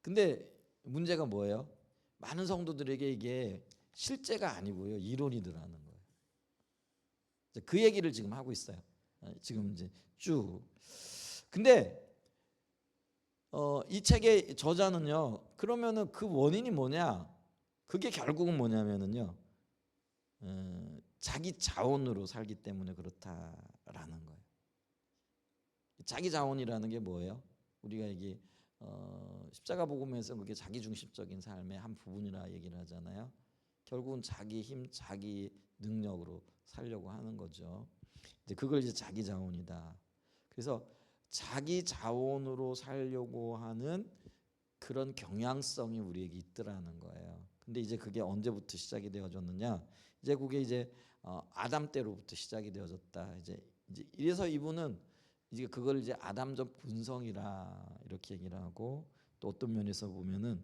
근데 문제가 뭐예요? 많은 성도들에게 이게 실제가 아니고요, 이론이더라는 거예요. 그 얘기를 지금 하고 있어요. 지금 이제 쭉. 근데 이 책의 저자는요, 그러면은 그 원인이 뭐냐? 그게 결국은 뭐냐면은요, 자기 자원으로 살기 때문에 그렇다라는 거예요. 자기 자원이라는 게 뭐예요? 우리가 이게 십자가 복음에서 그게 자기 중심적인 삶의 한 부분이라 얘기를 하잖아요. 결국은 자기 힘, 자기 능력으로 살려고 하는 거죠. 이제 그걸 이제 자기 자원이다. 그래서 자기 자원으로 살려고 하는 그런 경향성이 우리에게 있더라는 거예요. 근데 이제 그게 언제부터 시작이 되어졌느냐? 이제 그게 이제 아담 때로부터 시작이 되어졌다. 이제 이래서 이분은 이제 그걸 이제 아담적 본성이라 이렇게 얘기를 하고, 또 어떤 면에서 보면은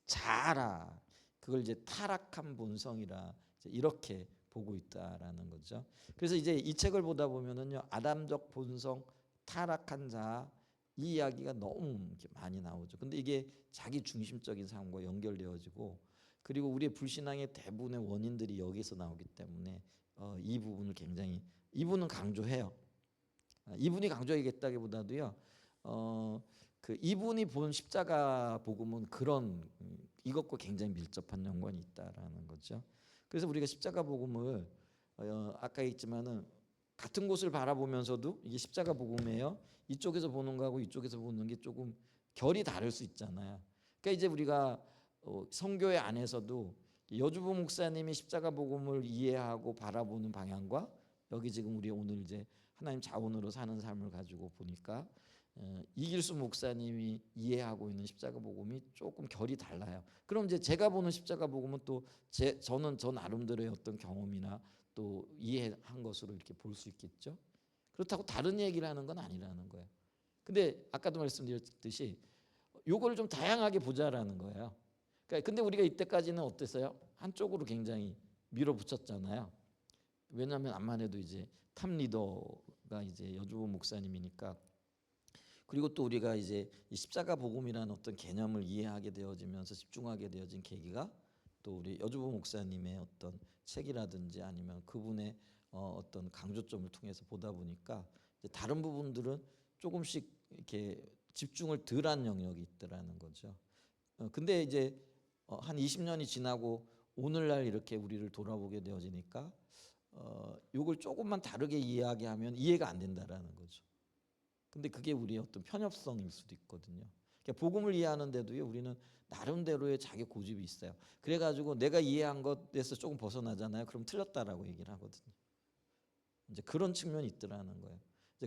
자아라, 그걸 이제 타락한 본성이라 이렇게 보고 있다라는 거죠. 그래서 이제 이 책을 보다 보면은요, 아담적 본성, 타락한 자아, 이 이야기가 너무 이렇게 많이 나오죠. 근데 이게 자기 중심적인 삶과 연결되어지고, 그리고 우리의 불신앙의 대부분의 원인들이 여기서 나오기 때문에 이 부분을 굉장히 이분은 강조해요. 이분이 강조하겠다기보다도요, 그 이분이 본 십자가 복음은 그런 이것과 굉장히 밀접한 연관이 있다라는 거죠. 그래서 우리가 십자가 복음을 아까 했지만은 같은 곳을 바라보면서도 이게 십자가 복음이에요. 이쪽에서 보는 거하고 이쪽에서 보는 게 조금 결이 다를 수 있잖아요. 그러니까 이제 우리가 성교회 안에서도 여주부 목사님이 십자가 복음을 이해하고 바라보는 방향과 여기 지금 우리 오늘 이제 하나님 자원으로 사는 삶을 가지고 보니까 이길수 목사님이 이해하고 있는 십자가 복음이 조금 결이 달라요. 그럼 이제 제가 보는 십자가 복음은 또 저는 저 나름대로의 어떤 경험이나 또 이해한 것으로 이렇게 볼 수 있겠죠. 그렇다고 다른 얘기를 하는 건 아니라는 거예요. 근데 아까도 말씀드렸듯이 요거를 좀 다양하게 보자라는 거예요. 그러니까 근데 우리가 이때까지는 어땠어요? 한쪽으로 굉장히 밀어붙였잖아요. 왜냐하면 암만 해도 이제 탑 리더가 이제 여주부 목사님이니까. 그리고 또 우리가 이제 이 십자가 복음이라는 어떤 개념을 이해하게 되어지면서 집중하게 되어진 계기가 또 우리 여주부 목사님의 어떤 책이라든지 아니면 그분의 어떤 강조점을 통해서 보다 보니까 이제 다른 부분들은 조금씩 이렇게 집중을 덜한 영역이 있더라는 거죠. 근데 이제 한 20년이 지나고 오늘날 이렇게 우리를 돌아보게 되어지니까 이걸 조금만 다르게 이해하게 이해가 안 된다라는 거죠. 근데 그게 우리의 어떤 편협성일 수도 있거든요. 그러니까 복음을 이해하는데도요, 우리는 나름대로의 자기 고집이 있어요. 그래가지고 내가 이해한 것에서 조금 벗어나잖아요. 그럼 틀렸다라고 얘기를 하거든요. 이제 그런 측면이 있더라는 거예요.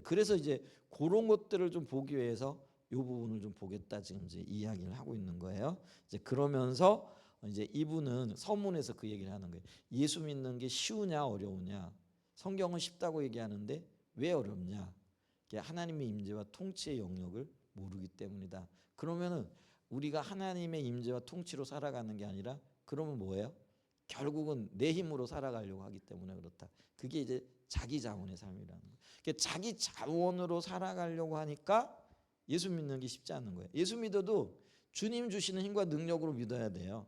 그래서 이제 그런 것들을 좀 보기 위해서 이 부분을 좀 보겠다 지금 이제 이야기를 하고 있는 거예요. 이제 그러면서 이제 이분은 서문에서 그 얘기를 하는 거예요. 예수 믿는 게 쉬우냐 어려우냐? 성경은 쉽다고 얘기하는데 왜 어렵냐? 하나님의 임재와 통치의 영역을 모르기 때문이다. 그러면은 우리가 하나님의 임재와 통치로 살아가는 게 아니라 그러면 뭐예요? 결국은 내 힘으로 살아가려고 하기 때문에 그렇다. 그게 이제 자기 자원의 삶이라는 거예요. 그러니까 자기 자원으로 살아가려고 하니까 예수 믿는 게 쉽지 않은 거예요. 예수 믿어도 주님 주시는 힘과 능력으로 믿어야 돼요.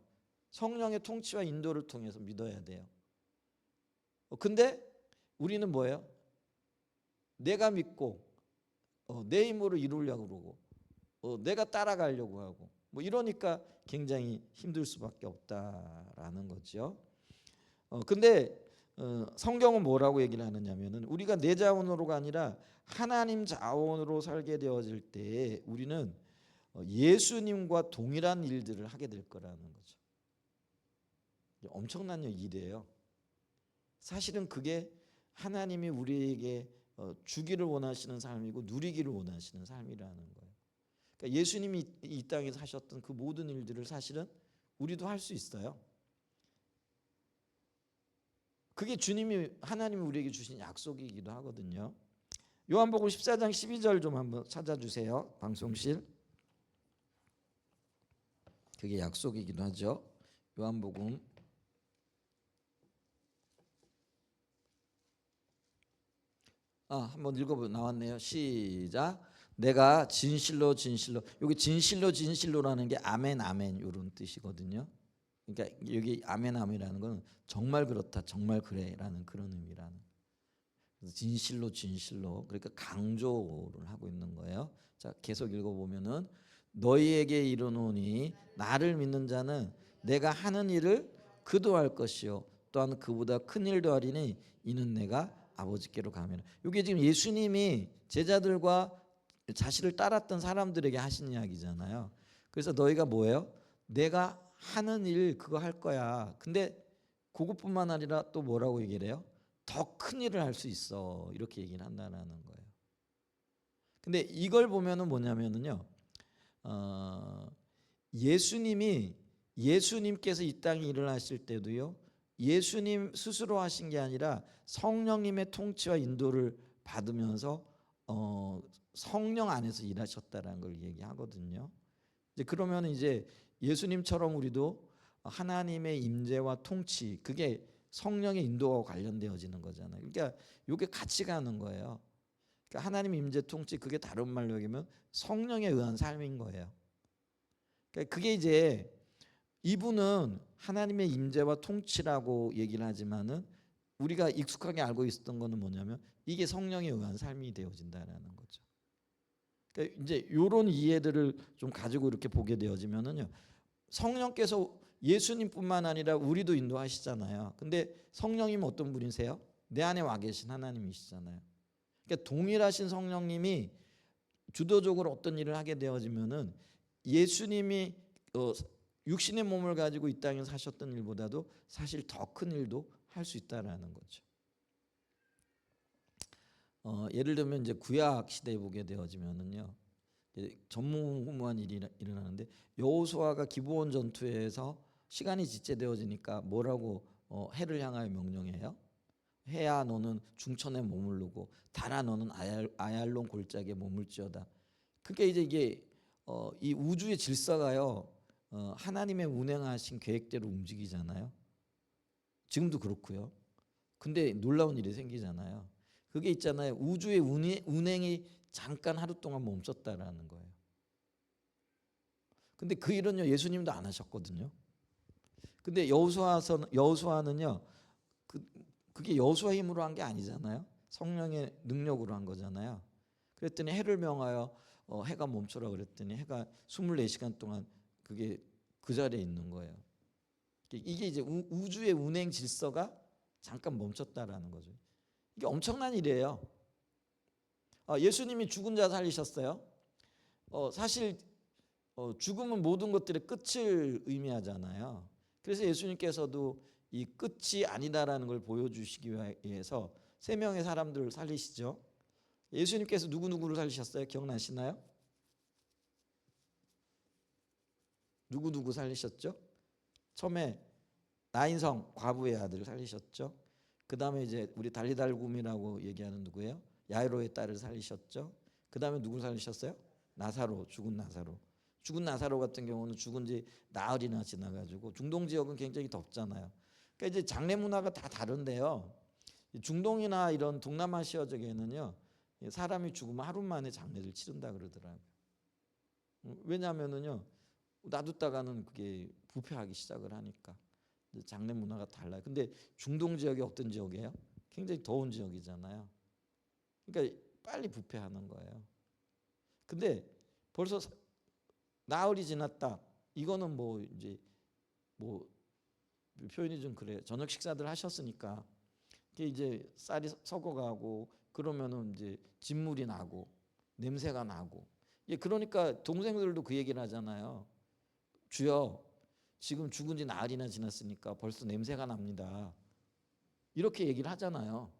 성령의 통치와 인도를 통해서 믿어야 돼요. 근데 우리는 뭐예요? 내가 믿고 내 힘으로 이루려고 그러고 내가 따라가려고 하고 뭐 이러니까 굉장히 힘들 수밖에 없다라는 거죠. 근데 성경은 뭐라고 얘기를 하느냐면은 우리가 내 자원으로가 아니라 하나님 자원으로 살게 되어질 때 우리는 예수님과 동일한 일들을 하게 될 거라는 거죠. 엄청난 일이에요. 사실은 그게 하나님이 우리에게 주기를 원하시는 삶이고 누리기를 원하시는 삶이라는 거예요. 그러니까 예수님이 이 땅에서 하셨던 그 모든 일들을 사실은 우리도 할 수 있어요. 그게 하나님이 우리에게 주신 약속이기도 하거든요. 요한복음 14장 12절 좀 한번 찾아주세요. 방송실. 그게 약속이기도 하죠. 요한복음 한번 읽어보 나왔네요. 시작. 내가 진실로 여기 진실로라는 게 아멘 아멘 이런 뜻이거든요. 그러니까 여기 아멘 아멘이라는 건 정말 그렇다 정말 그래라는 그런 의미라는. 그래서 진실로 그러니까 강조를 하고 있는 거예요. 자 계속 읽어보면은 너희에게 이르노니 나를 믿는 자는 내가 하는 일을 그도 할 것이요 또한 그보다 큰 일도 하리니 이는 내가 아버지께로 가면. 이게 지금 예수님이 제자들과 자신을 따랐던 사람들에게 하신 이야기잖아요. 그래서 너희가 뭐예요? 내가 하는 일 그거 할 거야. 근데 그것뿐만 아니라 또 뭐라고 얘기를 해요? 더 큰 일을 할 수 있어. 이렇게 얘기를 한다는 거예요. 근데 이걸 보면은 뭐냐면은요. 예수님이 예수님께서 이 땅에 일을 하실 때도요, 예수님 스스로 하신 게 아니라 성령님의 통치와 인도를 받으면서 성령 안에서 일하셨다라는 걸 얘기하거든요. 이제 그러면 이제 예수님처럼 우리도 하나님의 임재와 통치, 그게 성령의 인도와 관련되어지는 거잖아요. 그러니까 이게 같이 가는 거예요. 그러니까 하나님 임재 통치, 그게 다른 말로 얘기하면 성령에 의한 삶인 거예요. 그러니까 그게 이제 이분은 하나님의 임재와 통치라고 얘기를 하지만은 우리가 익숙하게 알고 있었던 거는 뭐냐면 이게 성령에 의한 삶이 되어진다라는 거죠. 그러니까 이제 이런 이해들을 좀 가지고 이렇게 보게 되어지면은요, 성령께서 예수님뿐만 아니라 우리도 인도하시잖아요. 근데 성령님은 어떤 분이세요? 내 안에 와 계신 하나님이시잖아요. 그러니까 동일하신 성령님이 주도적으로 어떤 일을 하게 되어지면은 예수님이 육신의 몸을 가지고 이 땅에 사셨던 일보다도 사실 더 큰 일도 할 수 있다라는 거죠. 예를 들면 이제 구약 시대에 보게 되어지면은요, 전무후무한 일이 일어나는데 여호수아가 기브온 전투에서 시간이 지체되어지니까 뭐라고 해를 향하여 명령해요? 해야 너는 중천에 머무르고 달아 너는 아얄론 골짜기에 머물지어다. 그러니까 이제 이게 이 우주의 질서가요, 하나님의 운행하신 계획대로 움직이잖아요. 지금도 그렇고요. 근데 놀라운 일이 생기잖아요. 그게 있잖아요. 우주의 운행이 잠깐 하루 동안 멈췄다라는 거예요. 근데 그 일은요, 예수님도 안 하셨거든요. 근데 여호수아는요, 그게 여호수아 힘으로 한 게 아니잖아요. 성령의 능력으로 한 거잖아요. 그랬더니 해를 명하여 해가 멈춰라 그랬더니 해가 24시간 동안 그게 그 자리에 있는 거예요. 이게 이제 우주의 운행 질서가 잠깐 멈췄다라는 거죠. 이게 엄청난 일이에요. 예수님이 죽은 자 살리셨어요. 사실 죽음은 모든 것들의 끝을 의미하잖아요. 그래서 예수님께서도 이 끝이 아니다라는 걸 보여주시기 위해서 세 명의 사람들을 살리시죠. 예수님께서 누구누구를 살리셨어요? 기억나시나요? 누구누구 살리셨죠? 처음에 나인성 과부의 아들을 살리셨죠. 그 다음에 이제 우리 달리달굼이라고 얘기하는 누구예요? 야이로의 딸을 살리셨죠. 그 다음에 누굴 살리셨어요? 나사로, 죽은 나사로. 죽은 나사로 같은 경우는 죽은 지 나흘이나 지나가지고 중동 지역은 굉장히 덥잖아요. 그러니까 이제 장례 문화가 다 다른데요. 중동이나 이런 동남아시아 쪽에는요, 사람이 죽으면 하루 만에 장례를 치른다 그러더라고요. 왜냐하면은요, 놔뒀다가는 그게 부패하기 시작을 하니까. 장례 문화가 달라요. 근데 중동 지역이 어떤 지역이에요? 굉장히 더운 지역이잖아요. 그러니까 빨리 부패하는 거예요. 근데 벌써 나흘이 지났다. 이거는 뭐 이제 뭐 표현이 좀 그래요. 저녁 식사들 하셨으니까 이게 이제 쌀이 썩어가고 그러면은 이제 진물이 나고 냄새가 나고. 예, 그러니까 동생들도 그 얘기를 하잖아요. 주여, 지금 죽은 지 나흘이나 지났으니까 벌써 냄새가 납니다. 이렇게 얘기를 하잖아요.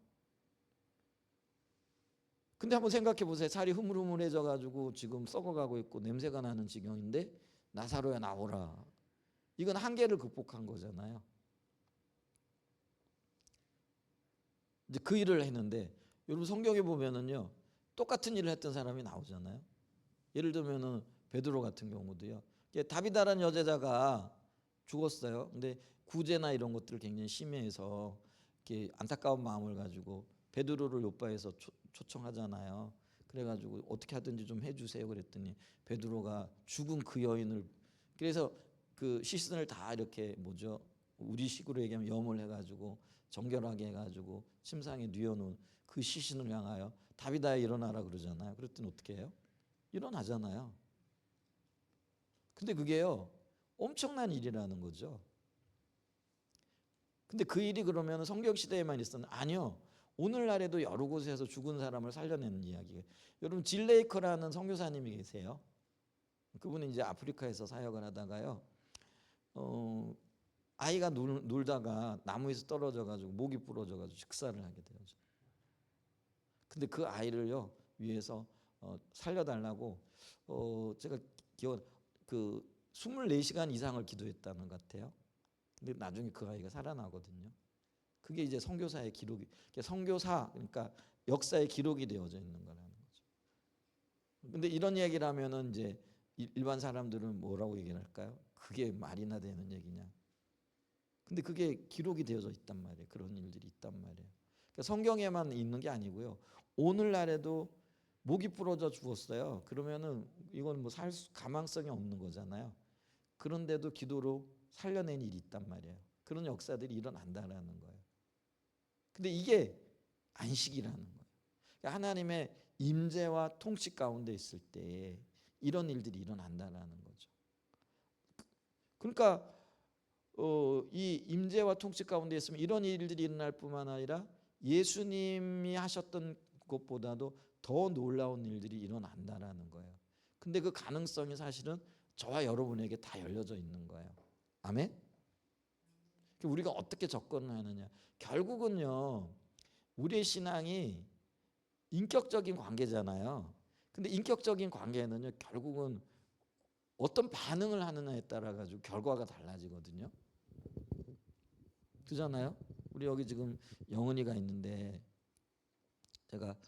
근데 한번 생각해 보세요. 살이 흐물흐물해져 가지고 지금 썩어가고 있고 냄새가 나는 지경인데 나사로야 나오라. 이건 한계를 극복한 거잖아요. 이제 그 일을 했는데 여러분 성경에 보면은요, 똑같은 일을 했던 사람이 나오잖아요. 예를 들면은 베드로 같은 경우도요. 다비다라는 여제자가 죽었어요. 근데 구제나 이런 것들을 굉장히 심해해서 이렇게 안타까운 마음을 가지고 베드로를 요바에서 초청하잖아요. 그래가지고 어떻게 하든지 좀 해주세요. 그랬더니 베드로가 죽은 그 여인을, 그래서 그 시신을 다 이렇게 뭐죠? 우리식으로 얘기하면 염을 해가지고 정결하게 해가지고 침상에 뉘어놓은 그 시신을 향하여 다비다야 일어나라 그러잖아요. 그랬더니 어떻게 해요? 일어나잖아요. 근데 그게요, 엄청난 일이라는 거죠. 근데 그 일이 그러면 성경 시대에만 있었나? 아니요. 오늘날에도 여러 곳에서 죽은 사람을 살려내는 이야기예요. 여러분 질레이커라는 선교사님이 계세요. 그분은 이제 아프리카에서 사역을 하다가요, 아이가 놀다가 나무에서 떨어져 가지고 목이 부러져 가지고 식사를 하게 돼요. 근데 그 아이를요 위해서 살려달라고 제가 기억 그 24시간 이상을 기도했다는 것 같아요. 근데 나중에 그 아이가 살아나거든요. 그게 이제 선교사의 기록이, 선교사 그러니까 역사의 기록이 되어져 있는 거라는 거죠. 근데 이런 얘기를 하면은 이제 일반 사람들은 뭐라고 얘기를 할까요? 그게 말이나 되는 얘기냐? 근데 그게 기록이 되어져 있단 말이에요. 그런 일들이 있단 말이에요. 그러니까 성경에만 있는 게 아니고요. 오늘날에도 목이 부러져 죽었어요. 그러면은 이건 뭐 살 가망성이 없는 거잖아요. 그런데도 기도로 살려낸 일이 있단 말이에요. 그런 역사들이 일어난다라는 거예요. 근데 이게 안식이라는 거예요. 그러니까 하나님의 임재와 통치 가운데 있을 때 이런 일들이 일어난다라는 거죠. 그러니까 이 임재와 통치 가운데 있으면 이런 일들이 일어날 뿐만 아니라 예수님이 하셨던 것보다도 더 놀라운 일들이 일어난다라는 거예요. 근데 그 가능성이 사실은 저와 여러분에게 다 열려져 있는 거예요. 아멘? 우리가 어떻게 접근을 하느냐. 결국은요, 우리의 신앙이 인격적인 관계잖아요. 근데 인격적인 관계는요, 결국은 어떤 반응을 하느냐에 따라 가지고 결과가 달라지거든요. 그잖아요. 우리 여기 지금 영은이가 있는데 제가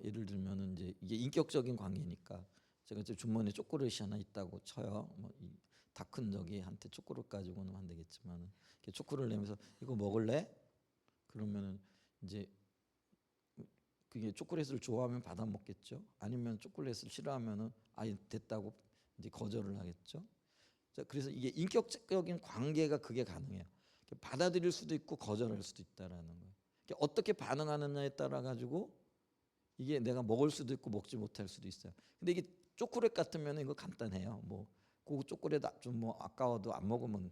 예를 들면은 이제 이게 인격적인 관계니까 제가 이제 주머니에 초콜릿이 하나 있다고 쳐요. 다 큰 저기한테 초콜릿 가지고는 안 되겠지만 초콜릿을 내면서 이거 먹을래? 그러면은 이제 그게 초콜릿을 좋아하면 받아 먹겠죠. 아니면 초콜릿을 싫어하면은 아예 됐다고 이제 거절을 하겠죠. 자, 그래서 이게 인격적인 관계가 그게 가능해요. 받아들일 수도 있고 거절할 수도 있다라는 거예요. 어떻게 반응하느냐에 따라 가지고 이게 내가 먹을 수도 있고 먹지 못할 수도 있어요. 근데 이게 초콜릿 같으면 이거 간단해요. 그 초콜릿 좀 아까워도 안 먹으면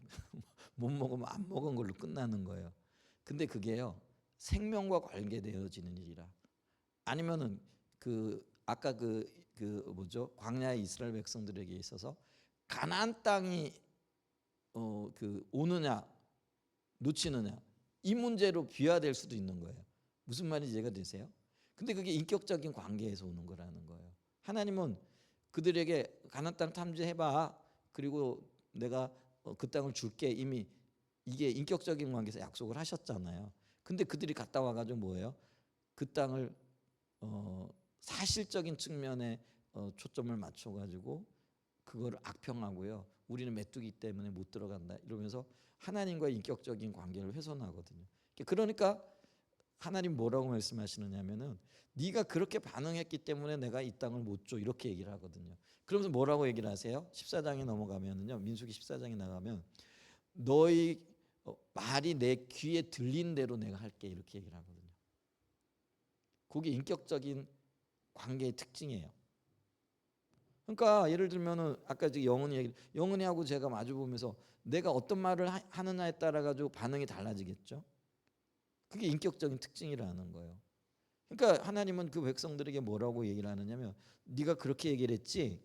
못 먹으면 안 먹은 걸로 끝나는 거예요. 근데 그게요, 생명과 관계되어지는 일이라. 아니면은 아까 뭐죠, 광야의 이스라엘 백성들에게 있어서 가나안 땅이 오느냐 놓치느냐 이 문제로 비화될 수도 있는 거예요. 무슨 말인지 이해가 되세요? 근데 그게 인격적인 관계에서 오는 거라는 거예요. 하나님은 그들에게 가나안 땅 탐지해봐. 그리고 내가 그 땅을 줄게. 이미 이게 인격적인 관계에서 약속을 하셨잖아요. 근데 그들이 갔다 와가지고 뭐예요? 그 땅을 사실적인 측면에 초점을 맞춰가지고 그거를 악평하고요. 우리는 메뚜기 때문에 못 들어간다 이러면서 하나님과의 인격적인 관계를 훼손하거든요. 그러니까 하나님 뭐라고 말씀하시느냐면은 네가 그렇게 반응했기 때문에 내가 이 땅을 못 줘 이렇게 얘기를 하거든요. 그러면서 뭐라고 얘기를 하세요? 14장에 넘어가면은요. 민수기 14장에 나가면 너희 말이 내 귀에 들린 대로 내가 할게 이렇게 얘기를 하거든요. 그게 인격적인 관계의 특징이에요. 그러니까 예를 들면은 아까 영은이하고 제가 마주 보면서 내가 어떤 말을 하느냐에 따라 가지고 반응이 달라지겠죠. 그게 인격적인 특징이라는 거예요. 그러니까 하나님은 그 백성들에게 뭐라고 얘기를 하느냐면 네가 그렇게 얘기를 했지.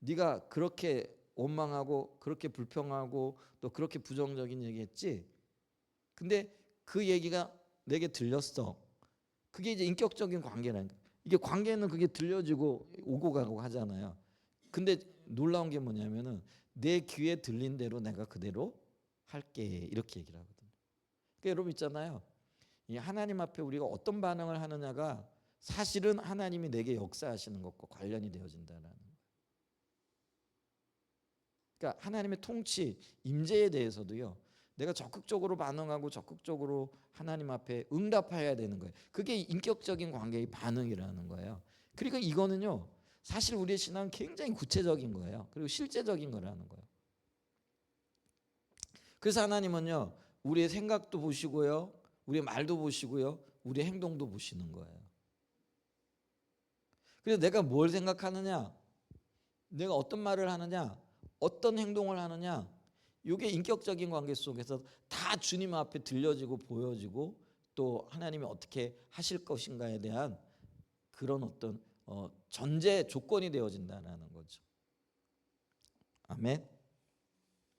네가 그렇게 원망하고 그렇게 불평하고 또 그렇게 부정적인 얘기했지. 근데 그 얘기가 내게 들렸어. 그게 이제 인격적인 관계라는 거예요. 이게 관계는 그게 들려지고 오고 가고 하잖아요. 근데 놀라운 게 뭐냐면은 내 귀에 들린 대로 내가 그대로 할게 이렇게 얘기를 하거든요. 그러니까 여러분 있잖아요. 이 하나님 앞에 우리가 어떤 반응을 하느냐가 사실은 하나님이 내게 역사하시는 것과 관련이 되어진다는 거예요. 그러니까 하나님의 통치, 임재에 대해서도요. 내가 적극적으로 반응하고 적극적으로 하나님 앞에 응답해야 되는 거예요. 그게 인격적인 관계의 반응이라는 거예요. 그리고 이거는요. 사실 우리의 신앙은 굉장히 구체적인 거예요. 그리고 실제적인 거라는 거예요. 그래서 하나님은요. 우리의 생각도 보시고요. 우리의 말도 보시고요. 우리의 행동도 보시는 거예요. 그래서 내가 뭘 생각하느냐, 내가 어떤 말을 하느냐, 어떤 행동을 하느냐, 이게 인격적인 관계 속에서 다 주님 앞에 들려지고 보여지고 또 하나님이 어떻게 하실 것인가에 대한 그런 어떤 전제 조건이 되어진다는 거죠. 아멘.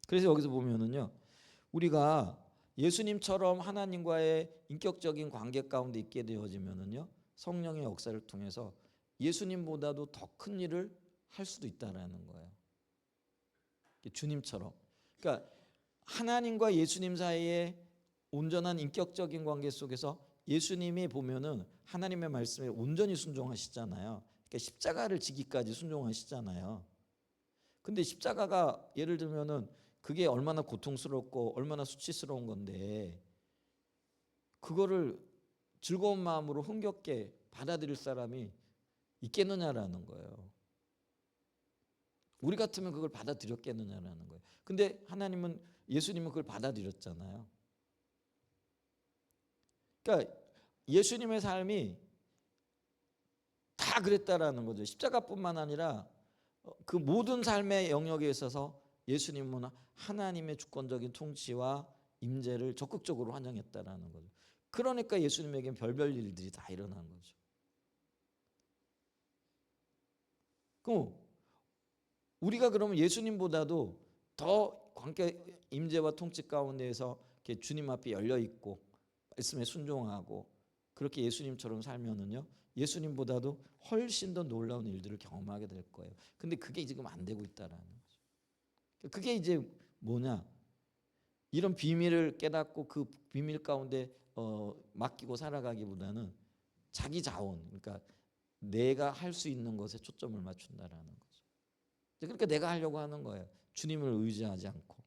그래서 여기서 보면은요, 우리가 예수님처럼 하나님과의 인격적인 관계 가운데 있게 되어지면은요, 성령의 역사를 통해서 예수님보다도 더 큰 일을 할 수도 있다라는 거예요. 주님처럼. 그러니까 하나님과 예수님 사이에 온전한 인격적인 관계 속에서 예수님이 보면은 하나님의 말씀에 온전히 순종하시잖아요. 그러니까 십자가를 지기까지 순종하시잖아요. 근데 십자가가 예를 들면은 그게 얼마나 고통스럽고 얼마나 수치스러운 건데 그거를 즐거운 마음으로 흥겹게 받아들일 사람이 있겠느냐라는 거예요. 우리 같으면 그걸 받아들였겠느냐라는 거예요. 근데 하나님은 예수님은 그걸 받아들였잖아요. 그러니까 예수님의 삶이 다 그랬다라는 거죠. 십자가뿐만 아니라 그 모든 삶의 영역에 있어서 예수님은 하나님의 주권적인 통치와 임재를 적극적으로 환영했다라는 거죠. 그러니까 예수님에겐 별별 일들이 다 일어난 거죠. 그럼 우리가 그러면 예수님보다도 더 관계 임재와 통치 가운데에서 이렇게 주님 앞에 열려 있고 말씀에 순종하고 그렇게 예수님처럼 살면은요 예수님보다도 훨씬 더 놀라운 일들을 경험하게 될 거예요. 근데 그게 지금 안 되고 있다라는 거죠. 그게 이제 뭐냐? 이런 비밀을 깨닫고 그 비밀 가운데 맡기고 살아가기보다는 자기 자원, 그러니까 내가 할 수 있는 것에 초점을 맞춘다라는 거죠. 그러니까 내가 하려고 하는 거예요. 주님을 의지하지 않고.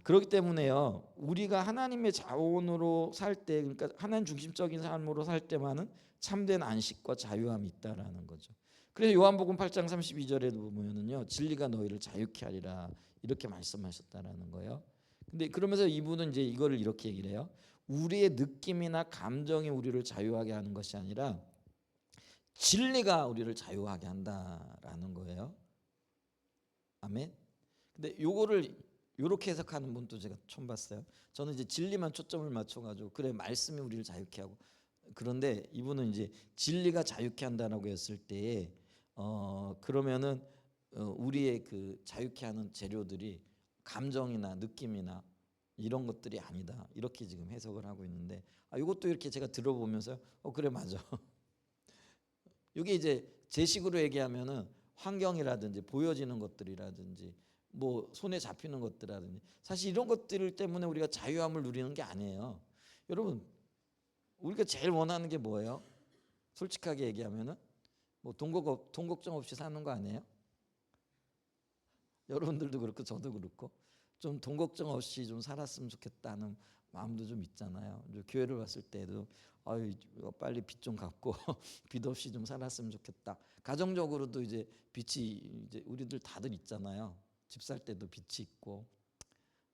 그렇기 때문에요. 우리가 하나님의 자원으로 살 때, 그러니까 하나님 중심적인 삶으로 살 때만은 참된 안식과 자유함이 있다라는 거죠. 그래서 요한복음 8장 32절에도 보면은요, 진리가 너희를 자유케 하리라 이렇게 말씀하셨다라는 거예요. 근데 그러면서 이분은 이제 이거를 이렇게 얘기를 해요. 우리의 느낌이나 감정이 우리를 자유하게 하는 것이 아니라 진리가 우리를 자유하게 한다라는 거예요. 아멘. 근데 요거를 요렇게 해석하는 분도 제가 처음 봤어요. 저는 이제 진리만 초점을 맞춰가지고 그래 말씀이 우리를 자유케 하고 그런데 이분은 이제 진리가 자유케 한다라고 했을 때에 그러면은 우리의 그 자유케 하는 재료들이 감정이나 느낌이나 이런 것들이 아니다 이렇게 지금 해석을 하고 있는데 이것도 이렇게 제가 들어보면서 그래 맞아. 이게 이제 제 식으로 얘기하면은 환경이라든지 보여지는 것들이라든지 뭐 손에 잡히는 것들이라든지 사실 이런 것들 때문에 우리가 자유함을 누리는 게 아니에요. 여러분 우리가 제일 원하는 게 뭐예요? 솔직하게 얘기하면은 뭐 돈 걱정 없이 사는 거 아니에요? 여러분들도 그렇고 저도 그렇고 좀 돈 걱정 없이 좀 살았으면 좋겠다는 마음도 좀 있잖아요. 교회를 왔을 때도 빨리 빚 좀 갚고 빚 없이 좀 살았으면 좋겠다. 가정적으로도 이제 빚이 이제 우리들 다들 있잖아요. 집 살 때도 빚이 있고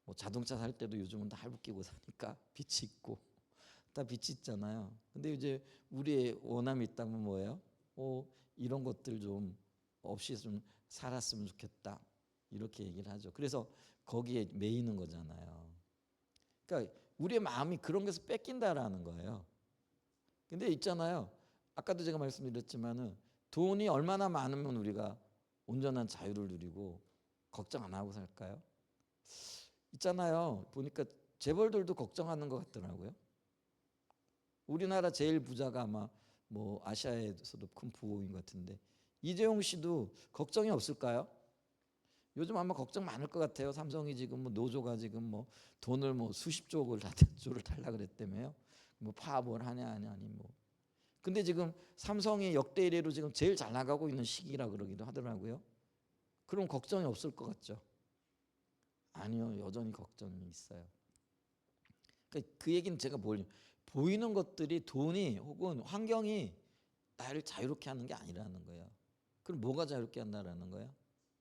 뭐 자동차 살 때도 요즘은 다 할부 끼고 사니까 빚이 있고 다 빚이 있잖아요. 근데 이제 우리의 원함이 있다면 뭐예요? 이런 것들 좀 없이 좀 살았으면 좋겠다. 이렇게 얘기를 하죠. 그래서 거기에 매이는 거잖아요. 그러니까 우리의 마음이 그런 것에서 뺏긴다라는 거예요. 근데 있잖아요. 아까도 제가 말씀드렸지만은 돈이 얼마나 많으면 우리가 온전한 자유를 누리고 걱정 안 하고 살까요? 있잖아요. 보니까 재벌들도 걱정하는 것 같더라고요. 우리나라 제일 부자가 아마 뭐 아시아에서도 큰 부호인 것 같은데 이재용 씨도 걱정이 없을까요? 요즘 아마 걱정 많을 것 같아요. 삼성이 지금 뭐 노조가 지금 뭐 돈을 뭐 수십조를 조를 달라 그랬다며요. 뭐 파업을 하냐 아니 뭐. 근데 지금 삼성이 역대 이래로 지금 제일 잘 나가고 있는 시기라 그러기도 하더라고요. 그럼 걱정이 없을 것 같죠? 아니요, 여전히 걱정이 있어요. 그러니까 그 얘기는 제가 보이는 것들이 돈이 혹은 환경이 나를 자유롭게 하는 게 아니라는 거예요. 그럼 뭐가 자유롭게 한다라는 거예요?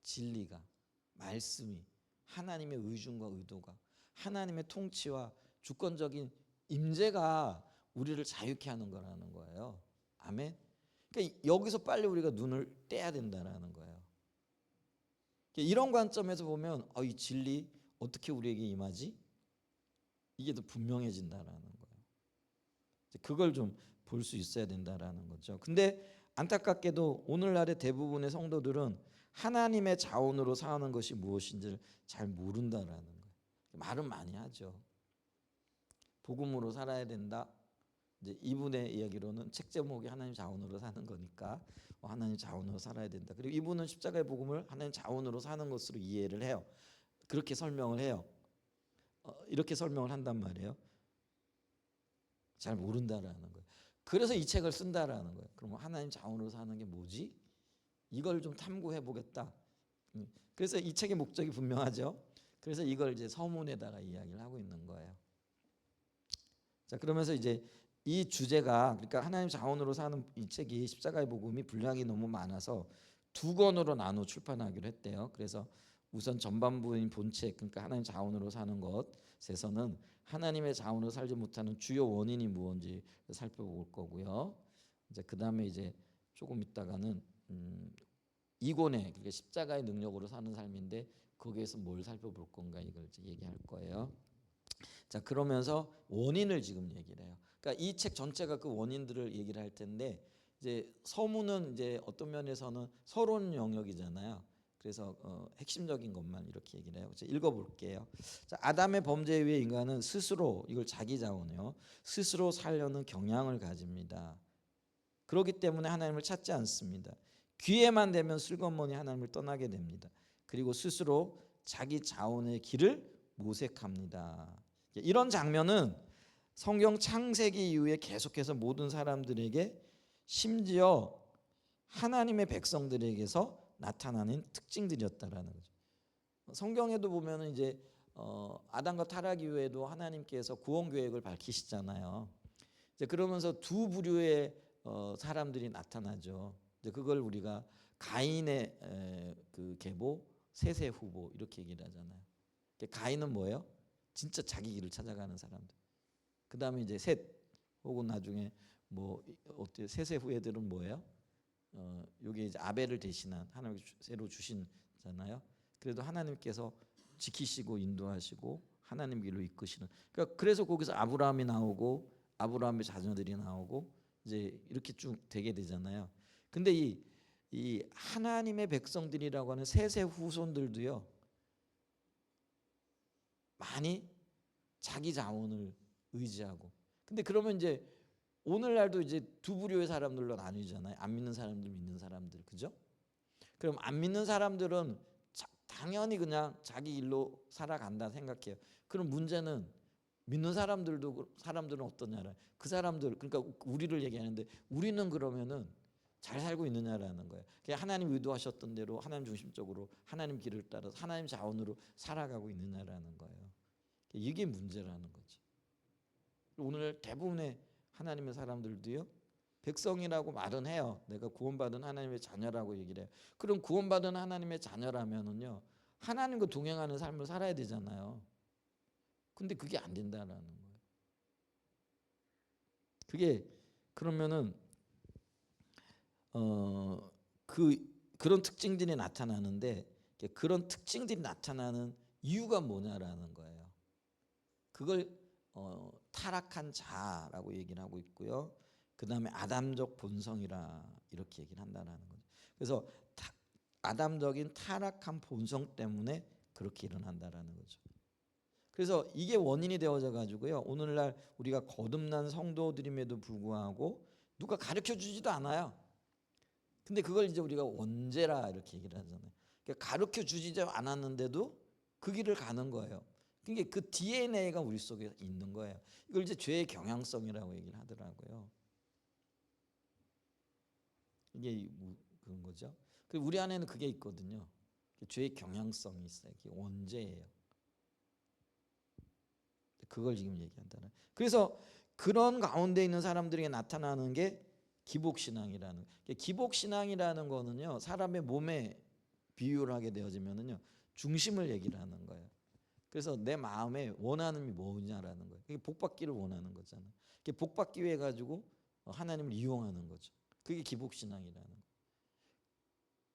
진리가, 말씀이, 하나님의 의중과 의도가, 하나님의 통치와 주권적인 임재가 우리를 자유케 하는 거라는 거예요. 아멘. 그러니까 여기서 빨리 우리가 눈을 떼야 된다라는 거예요. 이런 관점에서 보면 이 진리 어떻게 우리에게 임하지? 이게 더 분명해진다라는 거예요. 그걸 좀 볼 수 있어야 된다라는 거죠. 근데 안타깝게도 오늘날의 대부분의 성도들은 하나님의 자원으로 사는 것이 무엇인지를 잘 모른다라는 거예요. 말은 많이 하죠. 복음으로 살아야 된다. 이제 이분의 이야기로는 책 제목이 하나님 자원으로 사는 거니까 하나님 자원으로 살아야 된다. 그리고 이분은 십자가의 복음을 하나님 자원으로 사는 것으로 이해를 해요. 그렇게 설명을 해요. 이렇게 설명을 한단 말이에요. 잘 모른다라는 거예요. 그래서 이 책을 쓴다라는 거예요. 그럼 하나님 자원으로 사는 게 뭐지? 이걸 좀 탐구해 보겠다. 그래서 이 책의 목적이 분명하죠. 그래서 이걸 이제 서문에다가 이야기를 하고 있는 거예요. 자, 그러면서 이제 이 주제가, 그러니까 하나님 자원으로 사는 이 책이 십자가의 복음이 분량이 너무 많아서 두 권으로 나눠 출판하기로 했대요. 그래서 우선 전반부인 본책, 그러니까 하나님 자원으로 사는 것에서는 하나님의 자원으로 살지 못하는 주요 원인이 무엇인지 살펴볼 거고요. 이제 그다음에 이제 조금 있다가는 2권에, 그러니까 십자가의 능력으로 사는 삶인데 거기에서 뭘 살펴볼 건가 이걸 이제 얘기할 거예요. 자, 그러면서 원인을 지금 얘기를 해요. 그러니까 이 책 전체가 그 원인들을 얘기를 할 텐데, 이제 서문은 이제 어떤 면에서는 서론 영역이잖아요. 그래서 핵심적인 것만 이렇게 얘기를 해요. 제가 읽어볼게요. 자, 아담의 범죄에 의해 인간은 스스로, 이걸 자기 자원이요, 스스로 살려는 경향을 가집니다. 그렇기 때문에 하나님을 찾지 않습니다. 기회만 되면 슬그머니 하나님을 떠나게 됩니다. 그리고 스스로 자기 자원의 길을 모색합니다. 이런 장면은 성경 창세기 이후에 계속해서 모든 사람들에게, 심지어 하나님의 백성들에게서 나타나는 특징들이었다라는 거죠. 성경에도 보면은 이제 아담과 타락 이후에도 하나님께서 구원 계획을 밝히시잖아요. 이제 그러면서 두 부류의 사람들이 나타나죠. 이제 그걸 우리가 가인의 그 계보, 셋의 후보 이렇게 얘기를 하잖아요. 가인은 뭐예요? 진짜 자기 길을 찾아가는 사람들. 그 다음에 이제 셋, 혹은 나중에 뭐 어때, 셋의 후예들은 뭐예요? 여기 이제 아벨을 대신한, 하나님께서 새로 주신잖아요. 그래도 하나님께서 지키시고 인도하시고 하나님 길로 이끄시는. 그러니까 그래서 거기서 아브라함이 나오고 아브라함의 자녀들이 나오고 이제 이렇게 쭉 되게 되잖아요. 근데 이 하나님의 백성들이라고 하는 셋의 후손들도요, 많이 자기 자원을 의지하고. 근데 그러면 이제 오늘날도 이제 두 부류의 사람들로 나뉘잖아요. 안 믿는 사람들, 믿는 사람들, 그죠? 그럼 안 믿는 사람들은 당연히 그냥 자기 일로 살아간다 생각해요. 그럼 문제는 믿는 사람들은 어떠냐라. 그 사람들, 그러니까 우리를 얘기하는데 우리는 그러면은 잘 살고 있느냐라는 거예요. 그냥 하나님 의도하셨던 대로 하나님 중심적으로 하나님 길을 따라서 하나님 자원으로 살아가고 있느냐라는 거예요. 이게 문제라는 거지. 오늘 대부분의 하나님의 사람들도요, 백성이라고 말은 해요. 내가 구원받은 하나님의 자녀라고 얘기를 해요. 그럼 구원받은 하나님의 자녀라면은요, 하나님과 동행하는 삶을 살아야 되잖아요. 근데 그게 안 된다라는 거예요. 그게 그러면은 그런 특징들이 나타나는데, 그런 특징들이 나타나는 이유가 뭐냐라는 거예요. 그걸 타락한 자라고 얘기를 하고 있고요. 그 다음에 아담적 본성이라 이렇게 얘기를 한다는 거죠. 그래서 아담적인 타락한 본성 때문에 그렇게 일어난다라는 거죠. 그래서 이게 원인이 되어져 가지고요, 오늘날 우리가 거듭난 성도들임에도 불구하고 누가 가르쳐 주지도 않아요. 근데 그걸 이제 우리가 원죄라 이렇게 얘기를 하잖아요. 그러니까 가르쳐 주지도 않았는데도 그 길을 가는 거예요. 그게 그 DNA가 우리 속에 있는 거예요. 이걸 이제 죄의 경향성이라고 얘기를 하더라고요. 이게 그런 거죠. 그리고 우리 안에는 그게 있거든요. 죄의 경향성이 있어요. 그게 원죄예요. 그걸 지금 얘기한다는. 그래서 그런 가운데 있는 사람들에게 나타나는 게 기복신앙이라는. 기복신앙이라는 거는요, 사람의 몸에 비유를 하게 되어지면은요, 중심을 얘기를 하는 거예요. 그래서 내 마음에 원하는 게 뭐냐라는 거예요. 그게 복받기를 원하는 거잖아요. 그게 복받기 위해 가지고 하나님을 이용하는 거죠. 그게 기복신앙이라는 거예요.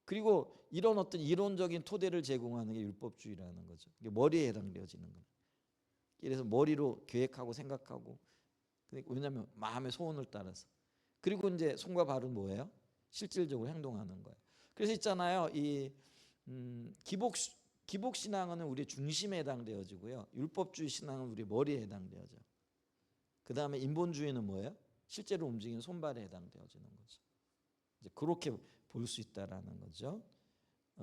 그리고 이런 어떤 이론적인 토대를 제공하는 게 율법주의라는 거죠. 이게 머리에 해당되어지는 거예요. 그래서 머리로 계획하고 생각하고, 왜냐하면 마음의 소원을 따라서. 그리고 이제 손과 발은 뭐예요? 실질적으로 행동하는 거예요. 그래서 있잖아요, 이 기복 신앙은 우리 중심에 해당되어지고요, 율법주의 신앙은 우리 머리에 해당되어져. 그 다음에 인본주의는 뭐예요? 실제로 움직이는 손발에 해당되어지는 거죠. 이제 그렇게 볼 수 있다라는 거죠.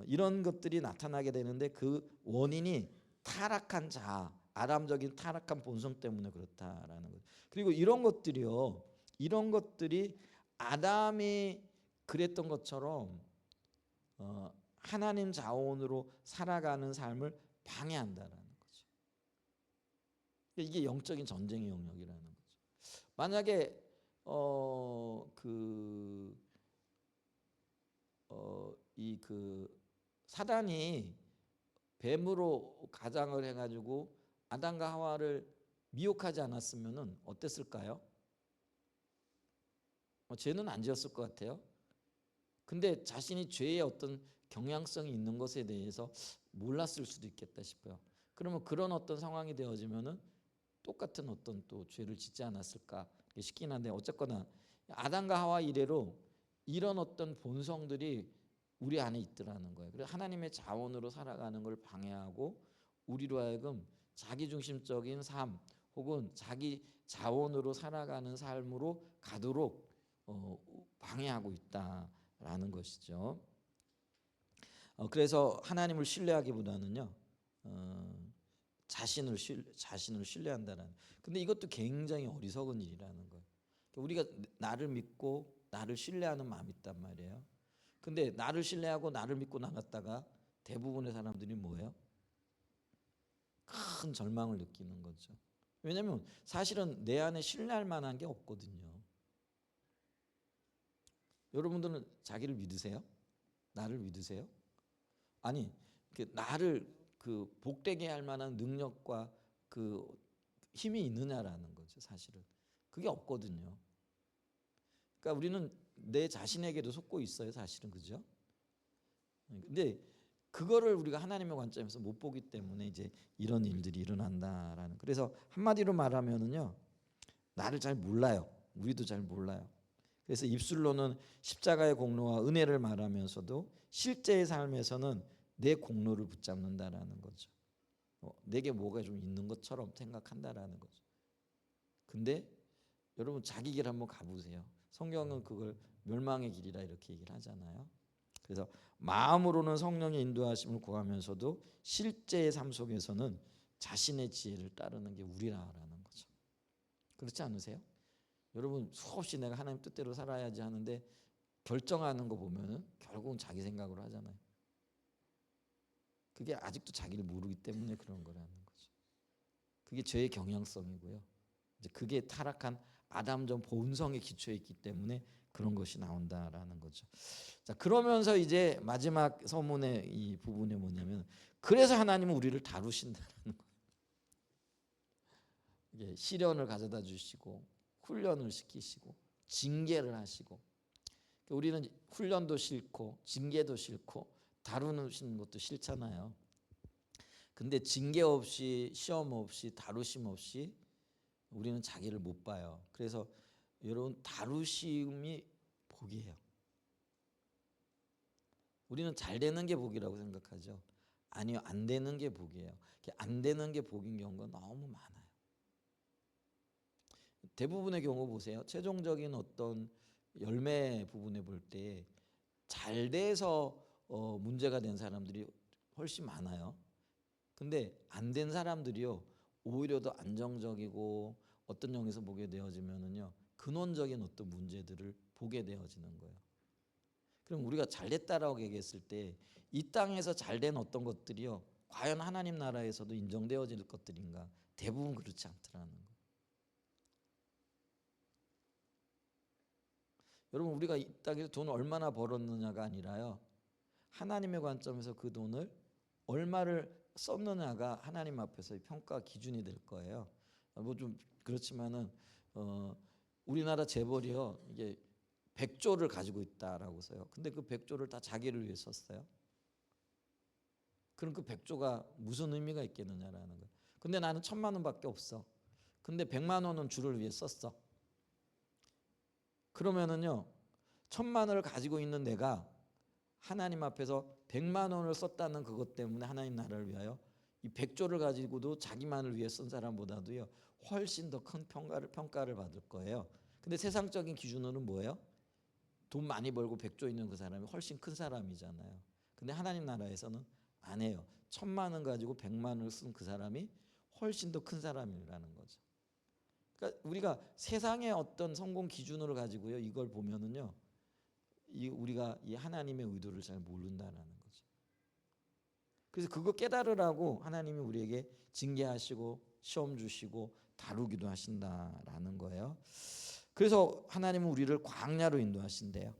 이런 것들이 나타나게 되는데 그 원인이 타락한 자아, 아담적인 타락한 본성 때문에 그렇다라는 거죠. 그리고 이런 것들이요, 이런 것들이 아담이 그랬던 것처럼 하나님 자원으로 살아가는 삶을 방해한다라는 거죠. 이게 영적인 전쟁의 영역이라는 거죠. 만약에 사단이 뱀으로 가장을 해가지고 아담과 하와를 미혹하지 않았으면은 어땠을까요? 죄는 안 지었을 것 같아요. 근데 자신이 죄의 어떤 경향성이 있는 것에 대해서 몰랐을 수도 있겠다 싶어요. 그러면 그런 어떤 상황이 되어지면은 똑같은 어떤 또 죄를 짓지 않았을까 싶긴 한데, 어쨌거나 아담과 하와 이래로 이런 어떤 본성들이 우리 안에 있더라는 거예요. 그래서 하나님의 자원으로 살아가는 걸 방해하고 우리로 하여금 자기중심적인 삶 혹은 자기 자원으로 살아가는 삶으로 가도록 방해하고 있다라는 것이죠. 그래서 하나님을 신뢰하기보다는요, 자신을 신뢰한다는. 근데 이것도 굉장히 어리석은 일이라는 거예요. 우리가 나를 믿고 나를 신뢰하는 마음이 있단 말이에요. 근데 나를 신뢰하고 나를 믿고 나갔다가 대부분의 사람들이 뭐예요? 큰 절망을 느끼는 거죠. 왜냐하면 사실은 내 안에 신뢰할 만한 게 없거든요. 여러분들은 자기를 믿으세요? 나를 믿으세요? 아니, 나를 복되게 할 만한 능력과 그 힘이 있느냐라는 거죠. 사실은 그게 없거든요. 그러니까 우리는 내 자신에게도 속고 있어요, 사실은. 그죠? 근데 그거를 우리가 하나님의 관점에서 못 보기 때문에 이제 이런 일들이 일어난다라는. 그래서 한마디로 말하면은요, 나를 잘 몰라요. 우리도 잘 몰라요. 그래서 입술로는 십자가의 공로와 은혜를 말하면서도 실제의 삶에서는 내 공로를 붙잡는다라는 거죠. 내게 뭐가 좀 있는 것처럼 생각한다라는 거죠. 근데 여러분 자기 길 한번 가보세요. 성경은 그걸 멸망의 길이라 이렇게 얘기를 하잖아요. 그래서 마음으로는 성령의 인도하심을 구하면서도 실제의 삶 속에서는 자신의 지혜를 따르는 게 우리라는 거죠. 그렇지 않으세요? 여러분 수없이 내가 하나님 뜻대로 살아야지 하는데 결정하는 거 보면은 결국은 자기 생각으로 하잖아요. 그게 아직도 자기를 모르기 때문에 그런 거라는 거죠. 그게 죄의 경향성이고요. 이제 그게 타락한 아담적 본성에 기초해 있기 때문에 그런 것이 나온다라는 거죠. 자, 그러면서 이제 마지막 서문의 이 부분이 뭐냐면, 그래서 하나님은 우리를 다루신다는 거예요. 이게 시련을 가져다 주시고 훈련을 시키시고 징계를 하시고, 우리는 훈련도 싫고 징계도 싫고 다루는 것도 싫잖아요. 근데 징계 없이 시험 없이 다루심 없이 우리는 자기를 못 봐요. 그래서 여러분 다루심이 복이에요. 우리는 잘 되는 게 복이라고 생각하죠. 아니요, 안 되는 게 복이에요. 안 되는 게 복인 경우가 너무 많아요. 대부분의 경우 보세요. 최종적인 어떤 열매 부분에 볼 때 잘 돼서 문제가 된 사람들이 훨씬 많아요. 근데 안 된 사람들이요, 오히려 더 안정적이고 어떤 영역에서 보게 되어지면은요, 근원적인 어떤 문제들을 보게 되어지는 거예요. 그럼 우리가 잘 됐다라고 얘기했을 때 이 땅에서 잘 된 어떤 것들이요, 과연 하나님 나라에서도 인정되어질 것들인가? 대부분 그렇지 않더라는 거예요. 여러분, 우리가 이 땅에서 돈을 얼마나 벌었느냐가 아니라요, 하나님의 관점에서 그 돈을 얼마를 썼느냐가 하나님 앞에서의 평가 기준이 될 거예요. 뭐 좀 그렇지만은 우리나라 재벌이요, 이게 100조를 가지고 있다라고 써요. 근데 그 100조를 다 자기를 위해 썼어요. 그럼 그 100조가 무슨 의미가 있겠느냐라는 거예요. 근데 나는 1000만 원밖에 없어. 근데 100만 원은 주를 위해 썼어. 그러면은요, 1000만 원을 가지고 있는 내가 하나님 앞에서 100만 원을 썼다는 그것 때문에 하나님 나라를 위하여 이 100조를 가지고도 자기만을 위해 쓴 사람보다도요 훨씬 더 큰 평가를 받을 거예요. 근데 세상적인 기준으로는 뭐예요? 돈 많이 벌고 100조 있는 그 사람이 훨씬 큰 사람이잖아요. 근데 하나님 나라에서는 안 해요. 1,000만 원 가지고 100만 원을 쓴 그 사람이 훨씬 더 큰 사람이라는 거죠. 그러니까 우리가 세상의 어떤 성공 기준으로 가지고요, 이걸 보면은요, 우리가 이 하나님의 의도를 잘 모른다라는 거죠. 그래서 그거 깨달으라고 하나님이 우리에게 징계하시고 시험 주시고 다루기도 하신다라는 거예요. 그래서 하나님은 우리를 광야로 인도하신대요.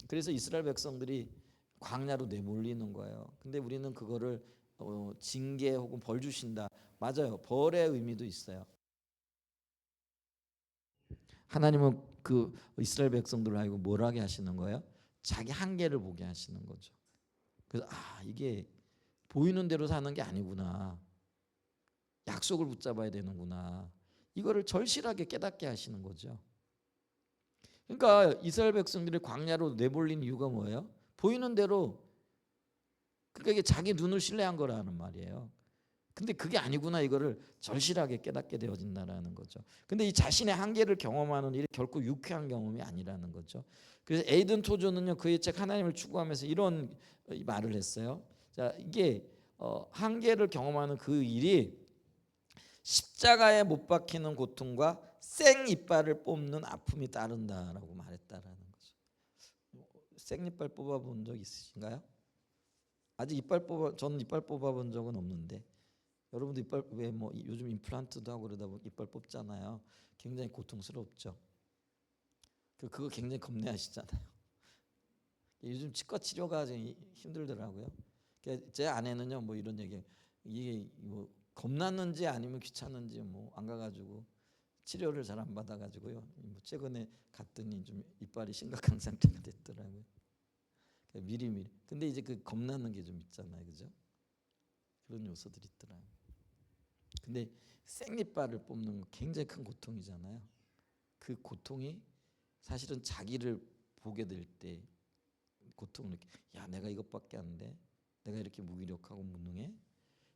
그래서 이스라엘 백성들이 광야로 내몰리는 거예요. 근데 우리는 그거를 징계 혹은 벌 주신다. 맞아요. 벌의 의미도 있어요. 하나님은 그 이스라엘 백성들을 알고 뭘 하게 하시는 거예요? 자기 한계를 보게 하시는 거죠. 그래서 이게 보이는 대로 사는 게 아니구나. 약속을 붙잡아야 되는구나. 이거를 절실하게 깨닫게 하시는 거죠. 그러니까 이스라엘 백성들이 광야로 내몰린 이유가 뭐예요? 보이는 대로, 그러니까 이게 자기 눈을 신뢰한 거라는 말이에요. 근데 그게 아니구나, 이거를 절실하게 깨닫게 되어진다라는 거죠. 근데 이 자신의 한계를 경험하는 일이 결코 유쾌한 경험이 아니라는 거죠. 그래서 에이든 토저는요, 그의 책 하나님을 추구하면서 이런 말을 했어요. 자, 이게 한계를 경험하는 그 일이 십자가에 못 박히는 고통과 생 이빨을 뽑는 아픔이 따른다라고 말했다라는 거죠. 생 이빨 뽑아본 적 있으신가요? 아직 저는 이빨 뽑아본 적은 없는데, 여러분도 이빨 왜 뭐 요즘 임플란트도 하고 그러다 보면 이빨 뽑잖아요. 굉장히 고통스럽죠. 그거 굉장히 겁내하시잖아요. 요즘 치과 치료가 힘들더라고요. 제 아내는요, 뭐 이런 얘기, 이게 뭐 겁났는지 아니면 귀찮은지 뭐 안 가가지고 치료를 잘 안 받아가지고요. 뭐 최근에 갔더니 좀 이빨이 심각한 상태가 됐더라고요. 미리미리. 근데 이제 그 겁나는 게 좀 있잖아요, 그죠? 그런 요소들이 있더라고요. 근데 생이빨을 뽑는 거 굉장히 큰 고통이잖아요. 그 고통이 사실은 자기를 보게 될 때 고통을 느끼. 야, 내가 이것밖에 안 돼. 내가 이렇게 무기력하고 무능해.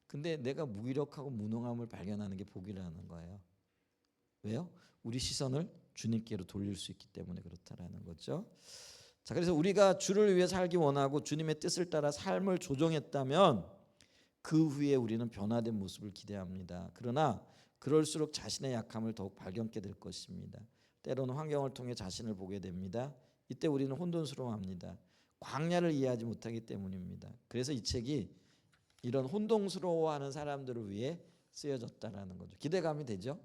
근데 내가 무기력하고 무능함을 발견하는 게 복이라는 거예요. 왜요? 우리 시선을 주님께로 돌릴 수 있기 때문에 그렇다라는 거죠. 자, 그래서 우리가 주를 위해 살기 원하고 주님의 뜻을 따라 삶을 조정했다면 그 후에 우리는 변화된 모습을 기대합니다. 그러나 그럴수록 자신의 약함을 더욱 발견하게 될 것입니다. 때로는 환경을 통해 자신을 보게 됩니다. 이때 우리는 혼돈스러워합니다. 광야를 이해하지 못하기 때문입니다. 그래서 이 책이 이런 혼동스러워하는 사람들을 위해 쓰여졌다라는 거죠. 기대감이 되죠.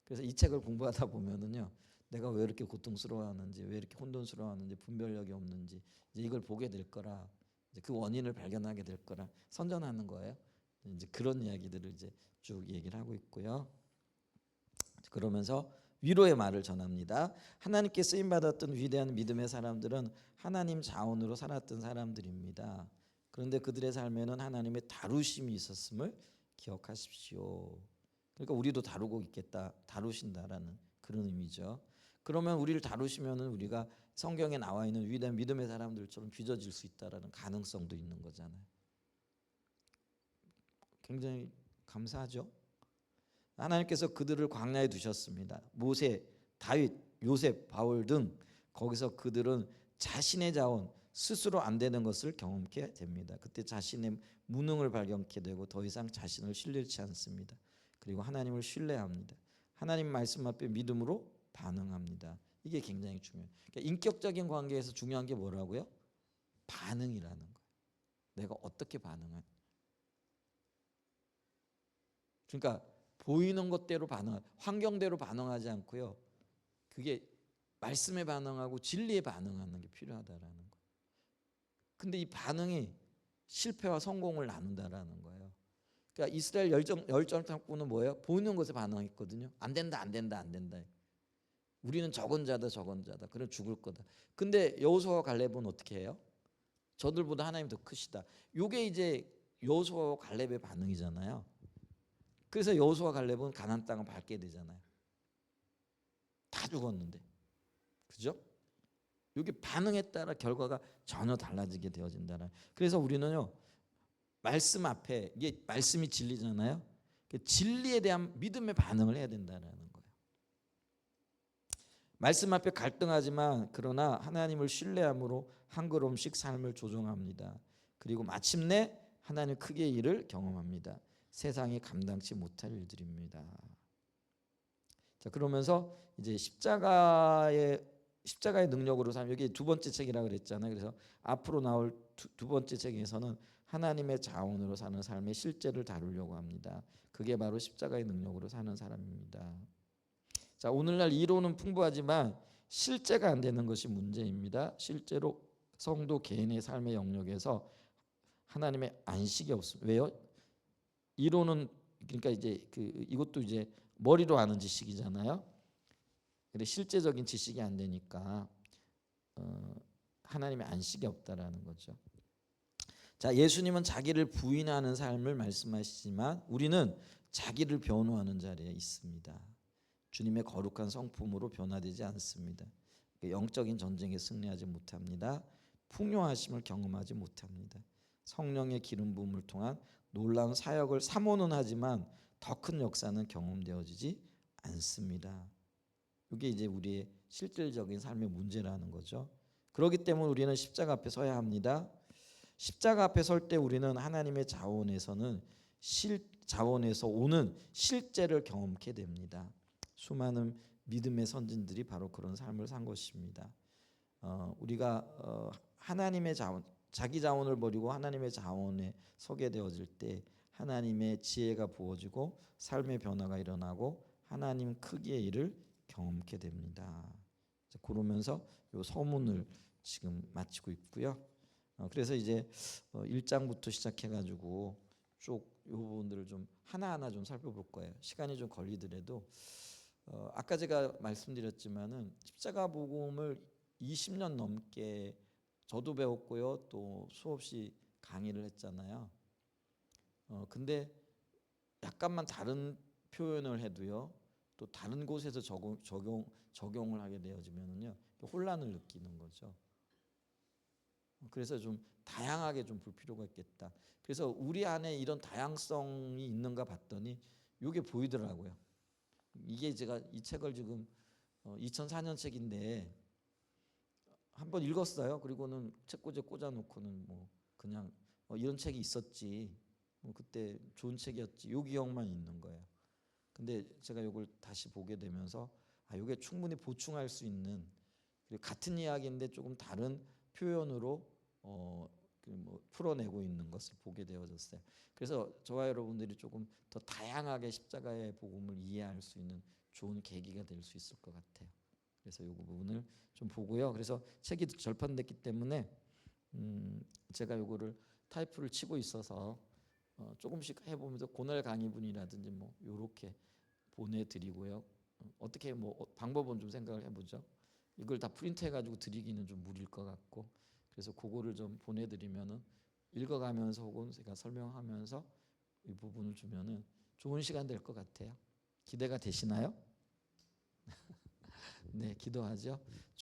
그래서 이 책을 공부하다 보면은요, 내가 왜 이렇게 고통스러워하는지, 왜 이렇게 혼돈스러워하는지, 분별력이 없는지 이제 이걸 보게 될 거라, 이제 그 원인을 발견하게 될 거라 선전하는 거예요. 이제 그런 이야기들을 이제 쭉 얘기를 하고 있고요. 그러면서 위로의 말을 전합니다. 하나님께 쓰임 받았던 위대한 믿음의 사람들은 하나님 자원으로 살았던 사람들입니다. 그런데 그들의 삶에는 하나님의 다루심이 있었음을 기억하십시오. 그러니까 우리도 다루고 있겠다, 다루신다라는 그런 의미죠. 그러면 우리를 다루시면은 우리가 성경에 나와 있는 위대한 믿음의 사람들처럼 빚어질 수 있다라는 가능성도 있는 거잖아요. 굉장히 감사하죠. 하나님께서 그들을 광야에 두셨습니다. 모세, 다윗, 요셉, 바울 등 거기서 그들은 자신의 자원 스스로 안 되는 것을 경험하게 됩니다. 그때 자신의 무능을 발견하게 되고 더 이상 자신을 신뢰치 않습니다. 그리고 하나님을 신뢰합니다. 하나님 말씀 앞에 믿음으로 반응합니다. 이게 굉장히 중요해요. 그러니까 인격적인 관계에서 중요한 게 뭐라고요? 반응이라는 거예요. 내가 어떻게 반응하냐. 그러니까 보이는 것대로 환경대로 반응하지 않고요. 그게 말씀에 반응하고 진리에 반응하는 게 필요하다라는 거예요. 근데 이 반응이 실패와 성공을 나눈다라는 거예요. 그러니까 이스라엘 열정탐구는 뭐예요? 보이는 것에 반응했거든요. 안 된다, 안 된다, 안 된다. 우리는 적은 자다, 적은 자다. 그래 죽을 거다. 근데 여호수아와 갈렙은 어떻게 해요? 저들보다 하나님 더 크시다. 이게 이제 여호수아와 갈렙의 반응이잖아요. 그래서 여호수아와 갈렙은 가나안 땅을 밟게 되잖아요. 다 죽었는데, 그죠? 이게 반응에 따라 결과가 전혀 달라지게 되어진다는. 그래서 우리는요, 말씀 앞에 이게 말씀이 진리잖아요. 진리에 대한 믿음의 반응을 해야 된다는 거예요. 말씀 앞에 갈등하지만 그러나 하나님을 신뢰함으로 한 걸음씩 삶을 조정합니다. 그리고 마침내 하나님 크게 일을 경험합니다. 세상이 감당치 못할 일들입니다. 자, 그러면서 이제 십자가의 능력으로 삶, 여기 두 번째 책이라고 그랬잖아요. 그래서 앞으로 나올 두 번째 책에서는 하나님의 자원으로 사는 삶의 실제를 다루려고 합니다. 그게 바로 십자가의 능력으로 사는 사람입니다. 자, 오늘날 이론은 풍부하지만 실제가 안 되는 것이 문제입니다. 실제로 성도 개인의 삶의 영역에서 하나님의 안식이 없습니다. 왜요? 이론은 그러니까 이제 이것도 이제 머리로 아는 지식이잖아요. 근데 실제적인 지식이 안 되니까 하나님의 안식이 없다라는 거죠. 자, 예수님은 자기를 부인하는 삶을 말씀하시지만 우리는 자기를 변호하는 자리에 있습니다. 주님의 거룩한 성품으로 변화되지 않습니다. 영적인 전쟁에 승리하지 못합니다. 풍요하심을 경험하지 못합니다. 성령의 기름 부음을 통한 놀라운 사역을 사모는 하지만 더 큰 역사는 경험되어지지 않습니다. 이게 이제 우리의 실질적인 삶의 문제라는 거죠. 그렇기 때문에 우리는 십자가 앞에 서야 합니다. 십자가 앞에 설 때 우리는 하나님의 자원에서 오는 실제를 경험하게 됩니다. 수많은 믿음의 선진들이 바로 그런 삶을 산 것입니다. 우리가 하나님의 자원, 자기 자원을 버리고 하나님의 자원에 서게 되어질 때 하나님의 지혜가 부어지고 삶의 변화가 일어나고 하나님 크기의 일을 경험하게 됩니다. 그러면서 이 서문을 지금 마치고 있고요. 그래서 이제 1장부터 시작해가지고 쭉 이 부분들을 좀 하나하나 좀 살펴볼 거예요. 시간이 좀 걸리더라도 아까 제가 말씀드렸지만은 십자가 복음을 20년 넘게 저도 배웠고요. 또 수없이 강의를 했잖아요. 근데 약간만 다른 표현을 해도요. 또 다른 곳에서 적용을 하게 되어지면은요. 혼란을 느끼는 거죠. 그래서 좀 다양하게 좀 볼 필요가 있겠다. 그래서 우리 안에 이런 다양성이 있는가 봤더니 이게 보이더라고요. 이게 제가 이 책을 지금 2004년 책인데 한번 읽었어요. 그리고는 책꽂이에 꽂아놓고는 뭐 그냥 이런 책이 있었지. 뭐 그때 좋은 책이었지. 요 기억만 있는 거예요. 근데 제가 이걸 다시 보게 되면서 이게 충분히 보충할 수 있는 그리고 같은 이야기인데 조금 다른 표현으로 뭐 풀어내고 있는 것을 보게 되어졌어요. 그래서 저와 여러분들이 조금 더 다양하게 십자가의 복음을 이해할 수 있는 좋은 계기가 될 수 있을 것 같아요. 그래서 이 부분을 좀 보고요. 그래서 책이 절판됐기 때문에 제가 이거를 타이프를 치고 있어서 조금씩 해보면서 고날 강의분이라든지 뭐 이렇게 보내드리고요. 어떻게 뭐 방법은 좀 생각을 해보죠. 이걸 다 프린트해가지고 드리기는 좀 무리일 것 같고 그래서 그거를 좀 보내드리면은 읽어가면서 혹은 제가 설명하면서 이 부분을 주면은 좋은 시간 될 것 같아요. 기대가 되시나요? 네, 기도하죠.